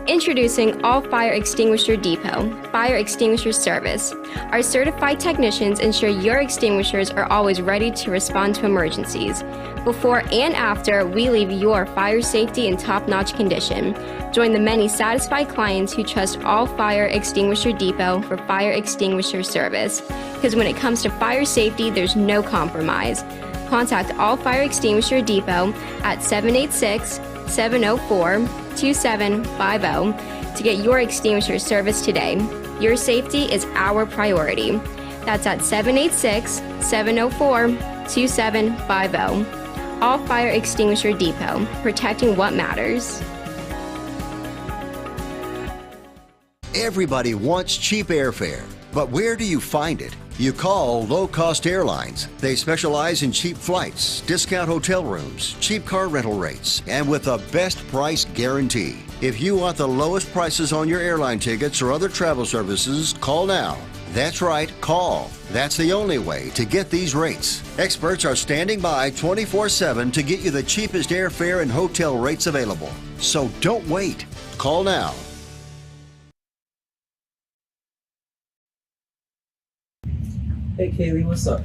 Introducing All Fire Extinguisher Depot, Fire Extinguisher Service. Our certified technicians ensure your extinguishers are always ready to respond to emergencies. Before and after, we leave your fire safety in top-notch condition. Join the many satisfied clients who trust All Fire Extinguisher Depot for fire extinguisher service. Because when it comes to fire safety, there's no compromise. Contact All Fire Extinguisher Depot at 786-704-2750 to get your extinguisher service today. Your safety is our priority. That's at 786-704-2750. All Fire Extinguisher Depot, protecting what matters. Everybody wants cheap airfare, but where do you find it? You call Low Cost Airlines. They specialize in cheap flights, discount hotel rooms, cheap car rental rates, and with a best price guarantee. If you want the lowest prices on your airline tickets or other travel services, call now. That's right, call. That's the only way to get these rates. Experts are standing by 24/7 to get you the cheapest airfare and hotel rates available. So don't wait. Call now. Hey Kaylee, what's up?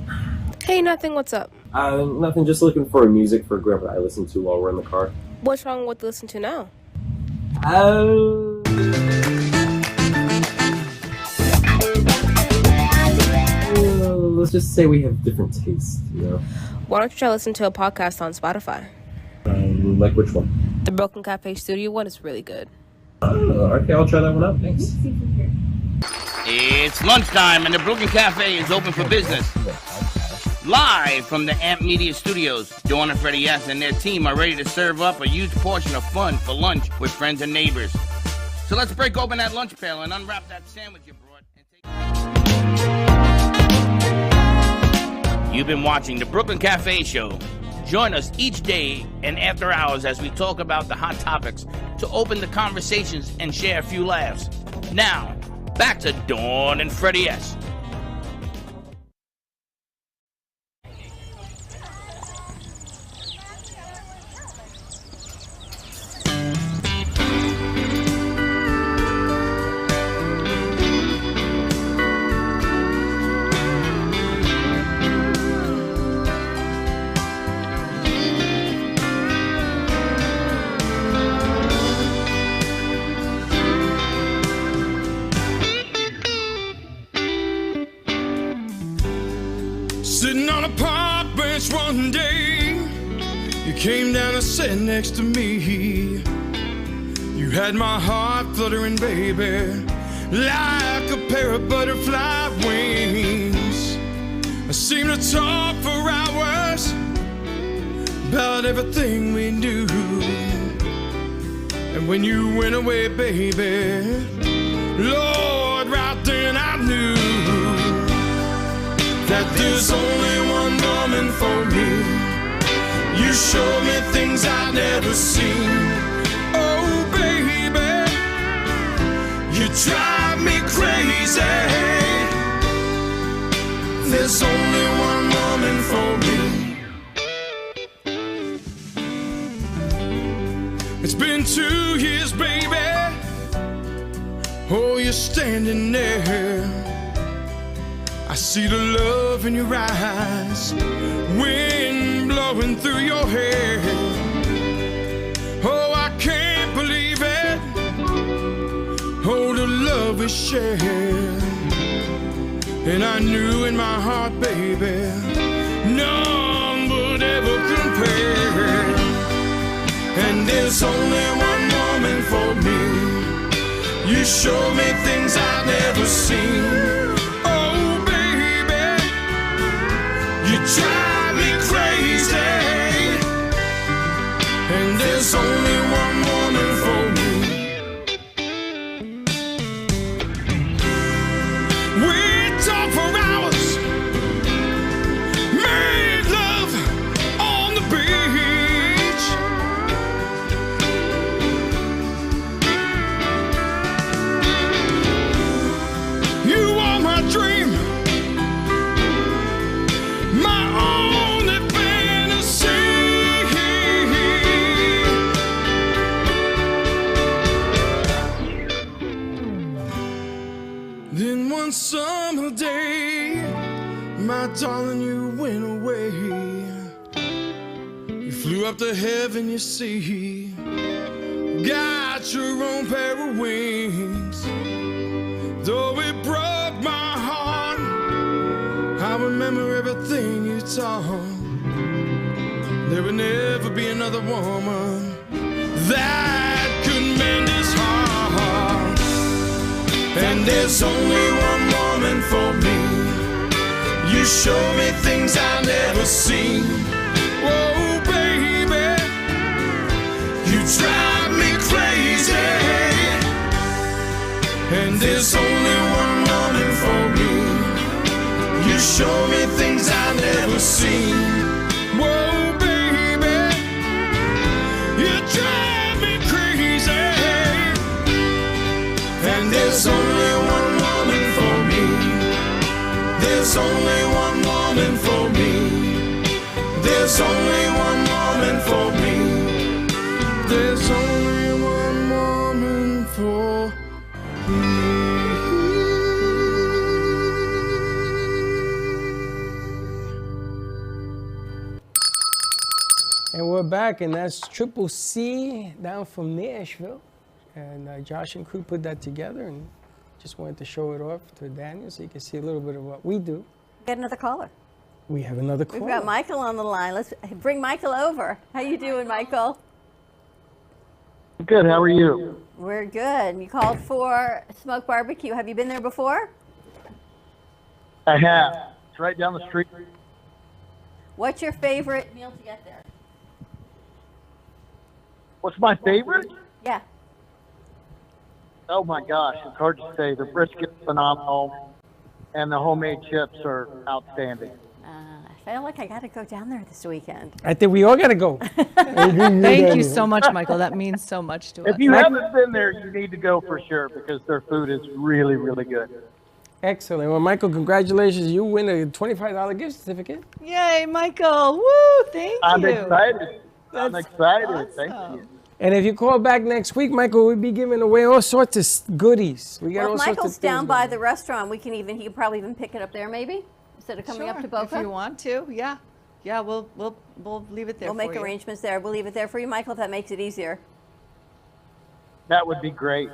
Hey, nothing, what's up? Nothing, just looking for music for Grandpa that I listen to while we're in the car. What's wrong with listen to now? Let's just say we have different tastes, you know? Why don't you try listen to a podcast on Spotify? Like which one? The Broken Cafe Studio one is really good. Okay, I'll try that one out, thanks. It's lunchtime and the Brooklyn Cafe is open for business. Live from the Amp Media Studios, Dawn and Freddie S. and their team are ready to serve up a huge portion of fun for lunch with friends and neighbors. So let's break open that lunch pail and unwrap that sandwich you brought. You've been watching the Brooklyn Cafe Show. Join us each day and after hours as we talk about the hot topics to open the conversations and share a few laughs. Now, back to Dawn and Freddie S. Sitting on a park bench one day, you came down and sat next to me. You had my heart fluttering, baby, like a pair of butterfly wings. I seemed to talk for hours about everything we knew. And when you went away, baby, Lord, right then I knew that there's only one woman for me. You showed me things I'd never seen. Oh, baby, you drive me crazy. There's only one woman for me. It's been 2 years, baby. Oh, you're standing there. I see the love in your eyes, wind blowing through your hair. Oh, I can't believe it. Oh, the love we share. And I knew in my heart, baby, none would ever compare. And there's only one woman for me. You show me things I've never seen. Oh, baby, you drive me crazy. And there's only one woman for me. We talk for hours, made love on the beach. You are my dream, my only fantasy. Then one summer day, my darling, you went away. You flew up to heaven, you see, got your own pair of wings. Though it broke my heart, I remember everything you taught. There would never be another woman that could mend his heart. And there's only one woman for me. You show me things I've never seen. Oh, baby, you drive me crazy. And there's only one woman for me. You show me things I've never seen. Whoa, baby, you drive me crazy. And there's only one woman for me. There's only one woman for me. There's only one woman for me. There's only one woman for me. And we're back, and that's Triple C down from Nashville. And Josh and crew put that together, and just wanted to show it off to Daniel so you can see a little bit of what we do. Get another caller. We have another caller. We've got Michael on the line. Let's bring Michael over. How you doing, Michael? Good. How are you? We're good. You called for Smoke Barbecue. Have you been there before? I have. It's right down the street. What's your favorite meal to get there? What's my favorite? Yeah. Oh my gosh, it's hard to say. The brisket's phenomenal, and the homemade chips are outstanding. I feel like I got to go down there this weekend. I think we all got to go. Thank you so much, Michael. That means so much to us. If you haven't been there, you need to go for sure because their food is really, really good. Excellent. Well, Michael, congratulations. You win a $25 gift certificate. Yay, Michael. Woo, thank you. I'm excited. I'm That's excited. awesome. Thank you. And if you call back next week, Michael, we'll be giving away all sorts of goodies. We got Well, all if sorts Michael's of things down by going. the restaurant, he can probably even pick it up there maybe instead of coming up to Boca. If you want to, yeah. Yeah, we'll leave it there We'll for make you. arrangements there. We'll leave it there for you, Michael, if that makes it easier. That would be great.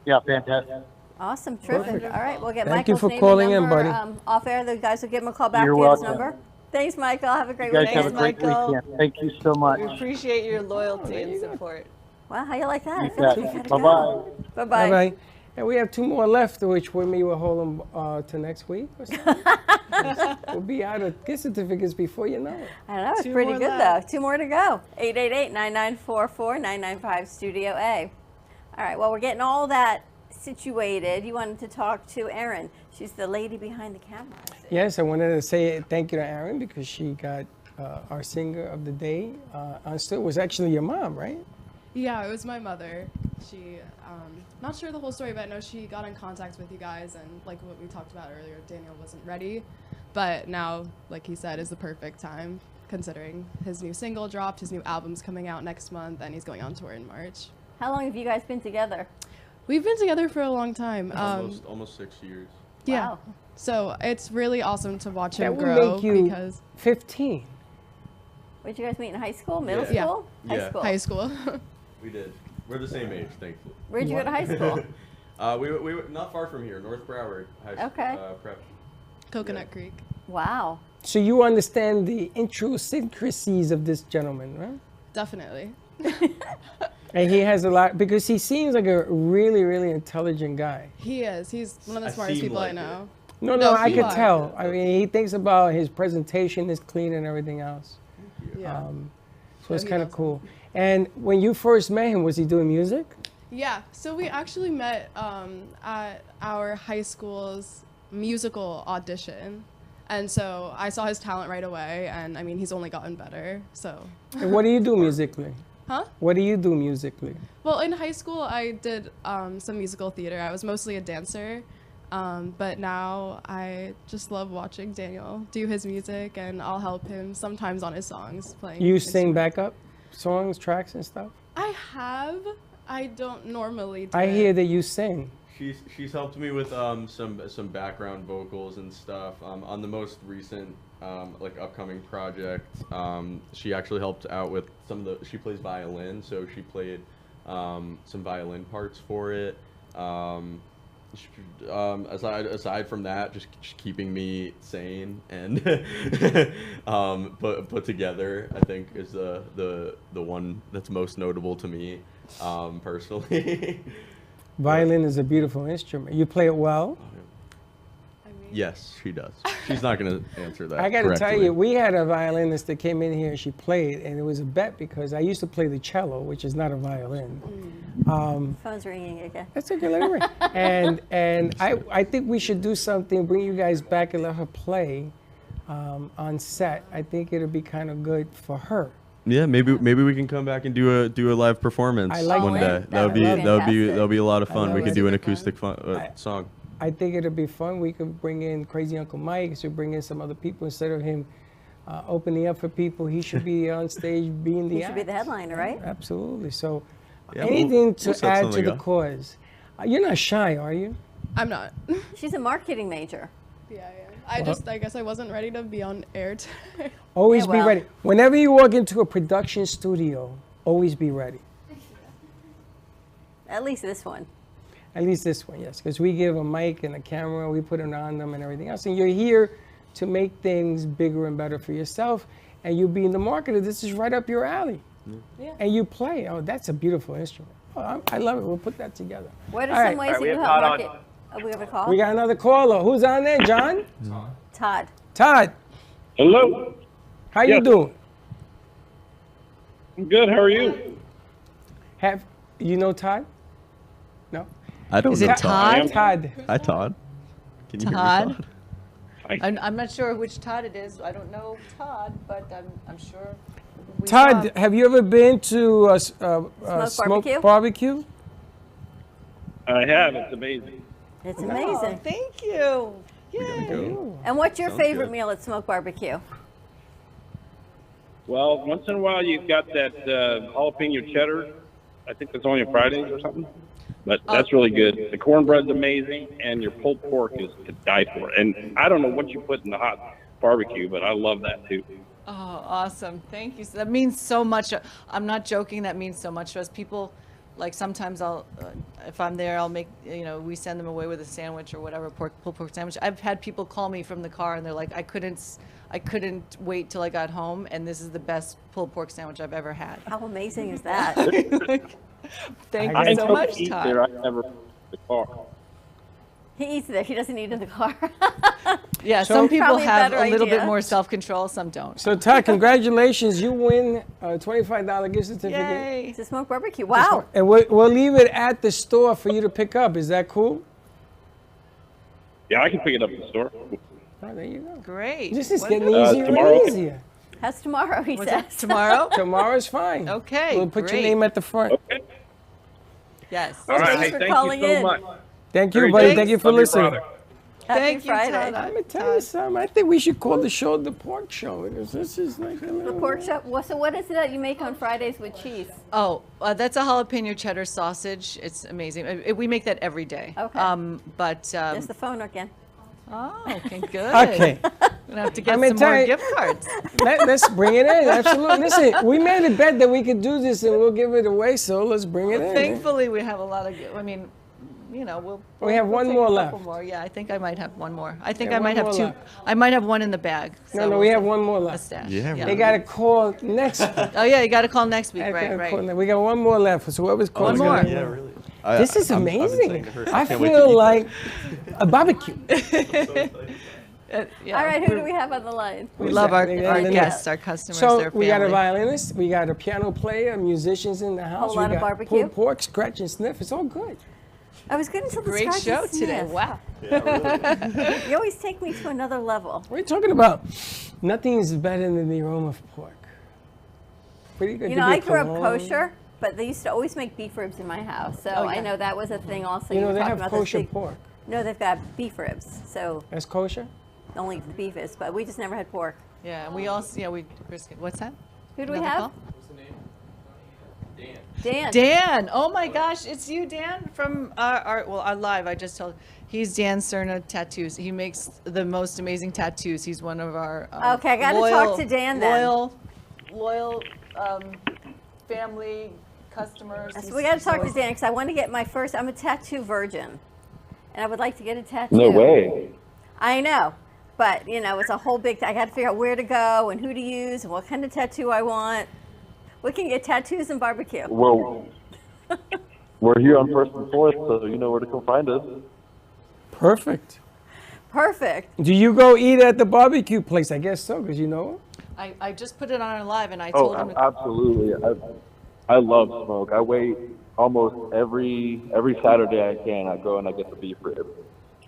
Yeah, fantastic. Awesome, terrific. Perfect. All right, we'll get Thank you Michael's for name calling and in, number buddy. off air. The guys will give him a call back You're to his welcome. number. Thanks, Michael. Have a great You guys weekend. have a great Michael. weekend. Thank you so much. We appreciate your loyalty and support. Wow, how you like that? You I feel like you bet. gotta Bye-bye. go. Bye-bye. Bye-bye. And we have 2 more left, which we may will hold them to next week or something. We'll be out of gift certificates before you know it. I know, it's 2 pretty more good left. though. 2 more to go. 888-9944-995 Studio A. All right, well, we're getting all that situated. You wanted to talk to Erin. She's the lady behind the camera. Yes, I wanted to say thank you to Erin because she got our singer of the day. It was actually your mom, right? Yeah, it was my mother. She, not sure the whole story, but I know she got in contact with you guys, and like what we talked about earlier, Daniel wasn't ready. But now, like he said, is the perfect time, considering his new single dropped, his new album's coming out next month, and he's going on tour in March. How long have you guys been together? We've been together for a long time. Almost 6 years. Yeah. Wow. So it's really awesome to watch That him would grow make you because 15. Did you guys meet in high school, middle Yeah. school? Yeah. High school. high school. We did. We're the same age, thankfully. Where'd you go to high school? We were not far from here, North Broward High School. Okay. Prep. Coconut Creek. Wow. So you understand the idiosyncrasies of this gentleman, right? Definitely. And he has a lot, because he seems like a really, really intelligent guy. He is. He's one of the smartest people I know. No, I you could are. tell. I mean, he thinks about his presentation is clean and everything else. Yeah. So it's he kind of does. cool. And when you first met him, was he doing music? Yeah, so we actually met at our high school's musical audition. And so I saw his talent right away, and I mean, he's only gotten better, so. And what do you do musically? Huh? What do you do musically? Well, in high school, I did some musical theater. I was mostly a dancer, but now I just love watching Daniel do his music, and I'll help him sometimes on his songs playing. You sing backup songs, tracks, and stuff? I have. I don't normally do I it. hear that you sing. She's helped me with some background vocals and stuff on the most recent upcoming project. She actually helped out with some of the. She plays violin, so she played some violin parts for it. Aside from that, just keeping me sane and put together, I think is the one that's most notable to me personally. Violin is a beautiful instrument. You play it well? Yes, she does. She's not going to answer that. I got to tell correctly. you, we had a violinist that came in here and she played, and it was a bet because I used to play the cello, which is not a violin. Phone's ringing again. That's okay, let it ring. And I think we should do something, bring you guys back and let her play on set. I think it'll be kind of good for her. Yeah, maybe we can come back and do a live performance I like one that. day. That would be a lot of fun. We could do an it. acoustic song. I think it'll be fun. We could bring in Crazy Uncle Mike. We should bring in some other people instead of him opening up for people. He should be on stage being the He should be act. the headliner, right? Absolutely. So Yeah, anything we'll to set add to something the up. cause. You're not shy, are you? I'm not. She's a marketing major. Yeah. I guess I wasn't ready to be on air today. Always Yeah, be well. ready. Whenever you walk into a production studio, always be ready. At least this one. At least this one, yes. Because we give a mic and a camera, we put it on them and everything else. And you're here to make things bigger and better for yourself. And you being the marketer, this is right up your alley. Yeah. And you play. Oh, that's a beautiful instrument. Oh, I love it. We'll put that together. What are All some right. ways that you help market? Oh, we have a call? We got another caller. Who's on there, John? Todd. Todd. Hello. How you Yes. doing? I'm good. How are you? Have you know Todd? No. I don't Is know it Todd? Todd. Hi, Todd. Can you Todd? hear me, Todd? I'm not sure which Todd it is. I don't know Todd, but I'm sure. we Todd, saw- have you ever been to Smoke Barbecue? Barbecue? I have. It's amazing. It's Oh, amazing. thank you. And what's your Sounds favorite good. meal at Smoke Barbecue? Well, once in a while you've got that jalapeno cheddar. I think that's only on Fridays or something. But that's really good. The cornbread's amazing, and your pulled pork is to die for. And I don't know what you put in the hot barbecue, but I love that too. Oh, awesome. Thank you. That means so much. I'm not joking. That means so much to us. People Like sometimes I'll, if I'm there, I'll make, we send them away with a sandwich or whatever, pulled pork sandwich. I've had people call me from the car and they're like, I couldn't wait till I got home, and this is the best pulled pork sandwich I've ever had. How amazing is that? Thank you so much, Todd. There, I never the car. He eats there. He doesn't eat in the car. Yeah, So- some people Probably a have better a little idea. bit more self-control, some don't. So Todd, congratulations! You win a $25 gift certificate. Yay! It's a smoked barbecue. Wow. And we'll leave it at the store for you to pick up. Is that cool? Yeah, I can pick it up in the store. Oh, there you go. Great. This is What- getting easier tomorrow? and easier. How's tomorrow, he What's says. that, tomorrow? Tomorrow's fine. Okay, We'll put your great. name at the front. Okay. Yes. All right. Thanks Hey, for thank calling you so in. much. Thank you, Very buddy. good. Thank you for Love your listening. product. Happy Thank you, Friday. Todd. Let me tell you something. I think we should call the show the Pork Show, because this is like a The little... pork chop. So what is it that you make on Fridays with cheese? Oh, that's a jalapeno cheddar sausage. It's amazing. We make that every day. Okay. There's the phone again. Oh, okay, good. Okay. We're gonna have to get I'm gonna some tell more you- gift cards. Let's bring it in. Absolutely. Listen, we made a bet that we could do this and we'll give it away, so let's bring it in. Thankfully, we have a lot of. We have one take more a left. couple more. Yeah, I think I might have one more. I think Yeah, I might one have more two. left. I might have one in the bag. No, so we we'll have see. one more A left. stash. Yeah, They got to call next week. Oh yeah, you got to call next week. They Right, gotta right. call we got one more left. So whoever's calling. more. Yeah, really. This is I've been amazing. saying to her, I can't wait to feel eat like a barbecue. Yeah, All right, who do we have on the line? We Who's love that? our Yeah. guests, our customers, So their we got a family. violinist, we got a piano player, musicians in the house. lot we of got barbecue. pulled pork, scratch and sniff. It's all good. I was good until the Great scratch show and today. sniff. Wow. You always take me to another level. What are you talking about? Nothing is better than the aroma of pork. Pretty good. You to know, be I grew up cologne. kosher, but they used to always make beef ribs in my house. So Oh, yeah. I know that was a thing also. You know, were they talking have about those kosher big- pork. No, they've got beef ribs. So That's kosher? only the beef is, but we just never had pork. Yeah, and we also we brisket. What's that? Who do we Another have? call? Dan. Dan, oh my gosh, it's you, Dan, from our live. I just told. He's Dan Cerna Tattoos. He makes the most amazing tattoos. He's one of our Okay, I gotta talk to Dan then. Loyal family customers. So we got to talk to Dan because I want to get my first. I'm a tattoo virgin, and I would like to get a tattoo. No way. I know, but it's a whole big. I got to figure out where to go and who to use and what kind of tattoo I want. We can get tattoos and barbecue. Well, we're here on 1st and 4th, so you know where to come find us. Perfect. Perfect. Do you go eat at the barbecue place? I guess so, because you know. I just put it on our live, and I Oh, told him. absolutely. I love smoke. I wait almost every Saturday I can. I go and I get the beef rib.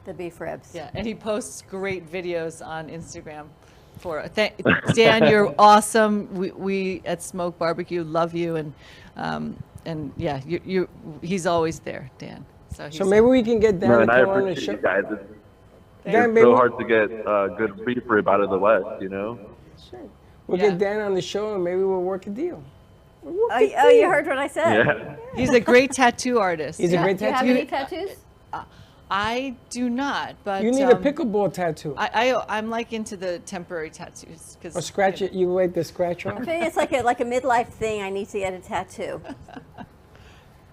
The beef ribs. Yeah, and he posts great videos on Instagram. Dan, you're awesome. We at Smoke Barbecue love you, and yeah, he's always there, Dan. So maybe we can get Dan No, to and I come on the appreciate show. you guys. Dan, It's maybe so hard to get good beef rib out of the West, you know? we'll get Dan on the show and maybe we'll work a deal. Oh, you heard what I said. Yeah. He's a great tattoo artist. He's a great Do you have tattoo. any tattoos? I do not, but You need a pickleball tattoo. I'm like into the temporary tattoos because Or scratch it. You like the scratch off? I think it's like a midlife thing. I need to get a tattoo.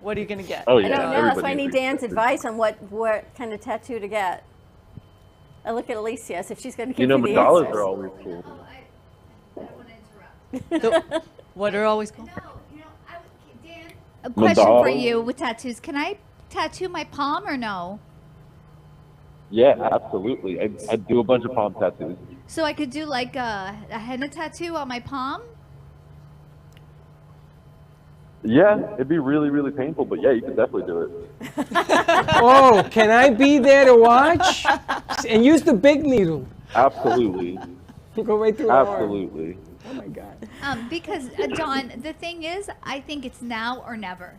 What are you gonna get? Oh, I yeah. don't know. That's why I everybody need thinks Dan's advice on what kind of tattoo to get. I look at Alicia as if she's going to You give know, me the mandalas answers. are always cool. What are always called? A question for Madonna. you with tattoos. Can I tattoo my palm or no? Yeah, absolutely. I do a bunch of palm tattoos. So I could do like a henna tattoo on my palm? Yeah, it'd be really, really painful, but yeah, you can definitely do it. Oh, can I be there to watch? And use the big needle. Absolutely. Go right through the arm. Absolutely. Oh my God. Because, Dawn, the thing is, I think it's now or never.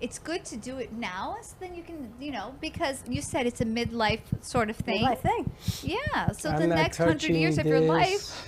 It's good to do it now, so then you can, because you said it's a midlife sort of thing. Midlife thing. Yeah, so I'm the not next 100 years of your touching life. this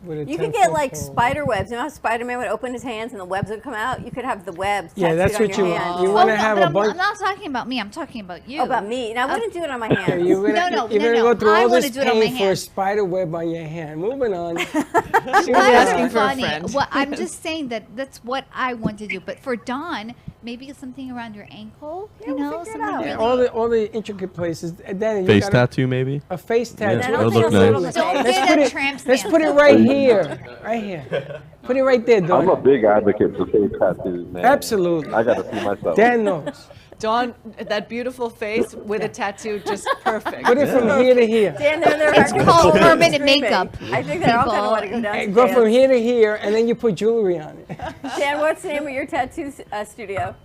with a You could 10-foot get like pole. spider webs. You know how Spider-Man would open his hands and the webs would come out? You could have the webs Yeah, that's tattooed what on you your want. hand. You want to no, have but a I'm bunch. not talking about me. I'm talking about you. Oh, about me. And I wouldn't do it on my Yeah, hands. you're gonna, No, you're gonna go through I all wanna this do it on my pain for a hand. spider web on your hand. Moving on. Asking for a Funny. friend. Well, I'm just saying that's what I want to do. But for Dawn, maybe something around your ankle. Yeah, You we'll know, figure it something out. really. All the intricate places. And then Face you gotta, tattoo, maybe? A face tattoo. that would look nice. Don't Let's get put a it. tramp Let's stamp. put it right here. Right here. Put it right there, Dawn. I'm a big advocate for face tattoos, man. Absolutely. I gotta see myself. Dan knows. Dawn, that beautiful face with a tattoo, just perfect. Put it from here to here. Dan, they're It's called permanent screaming. makeup. I think they all kind of want to go down. Hey, to go Dan. from here to here, and then you put jewelry on it. Dan, what's the name of your tattoo studio?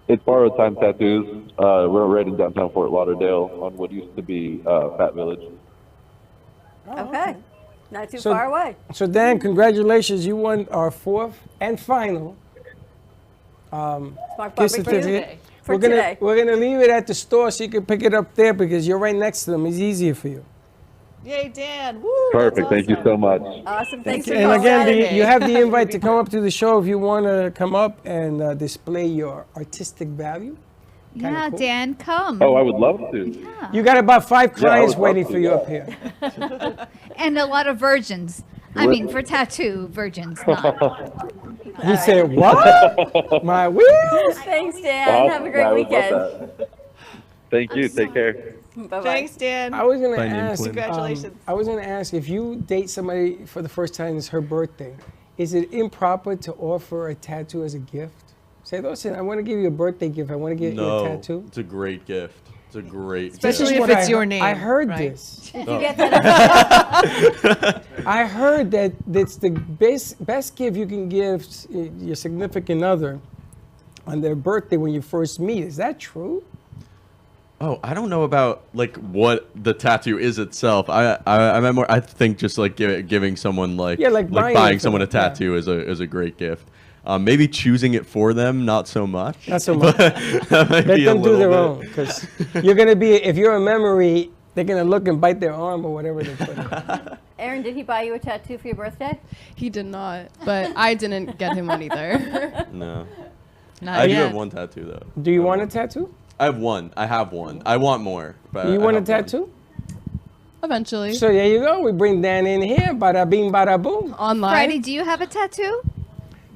It's Borrowed Time Tattoos. We're right in downtown Fort Lauderdale on what used to be Fat Village. Okay. Not too So- far away. So Dan, congratulations! You won our 4th and final Smart gift barbecue certificate. for today. We're gonna leave it at the store so you can pick it up there because you're right next to them. It's easier for you. Yay, Dan. Woo, Perfect. Thank you so much. Awesome. Thanks for And calling. again, you have the invite to come up to the show if you want to come up and display your artistic value. Kinda Yeah, cool. Dan, come. Oh, I would love to. You got about 5 Yeah, I clients would love waiting to, for you yeah. up here. And a lot of virgins. I mean, for tattoo virgins, not. He said, "What? My wheels?" Thanks, Dan. Have a great I would love weekend. that. Thank you. Take care. Bye-bye. Thanks, Dan. I was gonna Fine, ask. Quinn. Congratulations. I was gonna ask if you date somebody for the first time, it's her birthday. Is it improper to offer a tattoo as a gift? Say, listen, I want to give you a birthday gift. I want to get you a tattoo. It's a great gift. It's a great Especially gift. if it's your name. I heard right? this. Did you get that? I heard that it's the best gift you can give your significant other on their birthday when you first meet. Is that true? Oh, I don't know about like what the tattoo is itself. I meant more. I think just like giving someone like buying someone a tattoo is a great gift. Maybe choosing it for them, not so much. Not so much. That might Let be them a do little their bit. own, because you're gonna be. If you're a memory, they're gonna look and bite their arm or whatever they put. Aaron, did he buy you a tattoo for your birthday? He did not, but I didn't get him one either. No. Not I do yet. have one tattoo though. Do you want a tattoo? I have one. I have one. I want more. But You I want a have one. tattoo? Eventually. So there you go. We bring Dan in here. Bada bing, bada boom. Online. Friday, do you have a tattoo?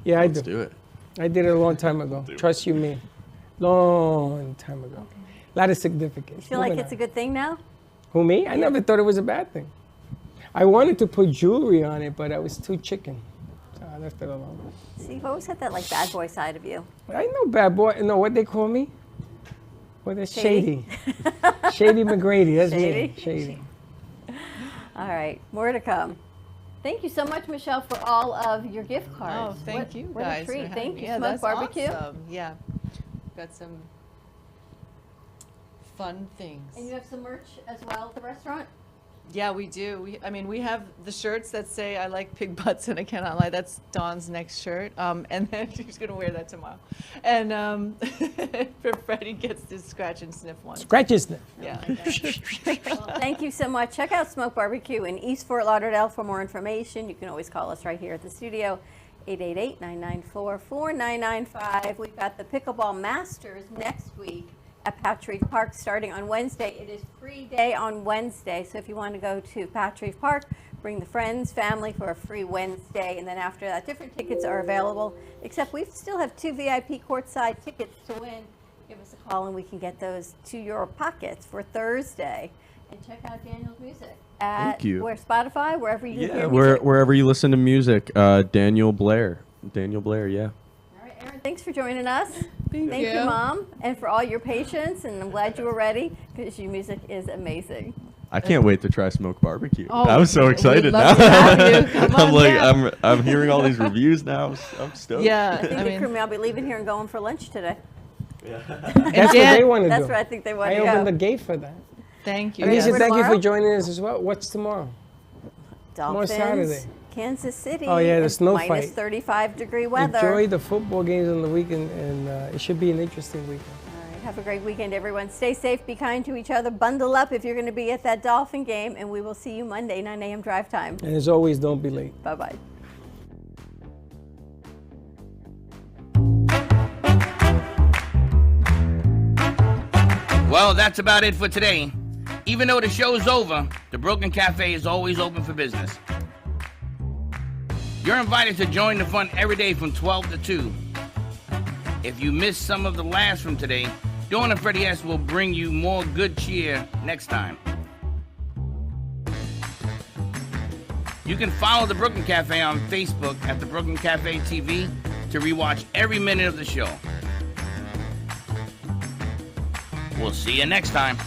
Yeah, I Let's do. do it. I did it a long time ago. Trust you me. Long time ago. A lot of significance. You feel like it's a good thing now? Who, me? I never thought it was a bad thing. I wanted to put jewelry on it, but I was too chicken. So I left it alone. See, you've always had that like bad boy side of you. I know bad boy. No, what they call me? Well, that's Shady? Shady. Shady McGrady. That's Shady? me. Shady. All right, more to come. Thank you so much, Michelle, for all of your gift Oh, cards. thank What- you what guys. a for treat. having Thank me. you, Yeah, Smoke that's Barbecue. awesome. Yeah. Got some fun things. And you have some merch as well at the restaurant? Yeah, we do. We have the shirts that say "I like pig butts and I cannot lie." That's Dawn's next shirt, and then she's gonna wear that tomorrow. And Freddie gets to scratch and sniff one. Scratch and sniff. Yeah. Well, thank you so much. Check out Smoke Barbecue in East Fort Lauderdale for more information. You can always call us right here at the studio, 888-994-4995. We've got the Pickleball Masters next week at Patrick Park starting on Wednesday. It is free day on Wednesday, so if you want to go to Patrick Park, bring the friends, family for a free Wednesday, and then after that, different tickets are available, except we still have 2 VIP courtside tickets to win. Give us a call and we can get those to your pockets for Thursday. And check out Daniel's music at Thank you. where Spotify, wherever you Yeah, hear music. wherever you listen to music. Daniel Blair. Daniel Blair, yeah. All right, Aaron, thanks for joining us. Thank you, you. Mom, and for all your patience. And I'm glad you were ready because your music is amazing. I can't wait to try Smoke Barbecue. Oh, I'm so we'd excited love now. to have you. Come I'm on like, down. I'm hearing all these reviews now. I'm stoked. Yeah, I think the crew may all be leaving here and going for lunch today. That's what they want to do. That's where I think they want I to go. opened the gate for that. Thank you. Alicia, For thank you for tomorrow? joining us as well. What's tomorrow? Dolphins, Saturday. Kansas City. Oh, yeah, the and snow minus fight. 35-degree weather. Enjoy the football games on the weekend, and it should be an interesting weekend. All right, have a great weekend, everyone. Stay safe, be kind to each other, bundle up if you're going to be at that Dolphin game, and we will see you Monday, 9 a.m. drive time. And as always, don't be late. Bye-bye. Well, that's about it for today. Even though the show's over, the Broken Cafe is always open for business. You're invited to join the fun every day from 12 to 2. If you missed some of the laughs from today, Dawn and Freddie S. will bring you more good cheer next time. You can follow the Brooklyn Cafe on Facebook at the Brooklyn Cafe TV to rewatch every minute of the show. We'll see you next time.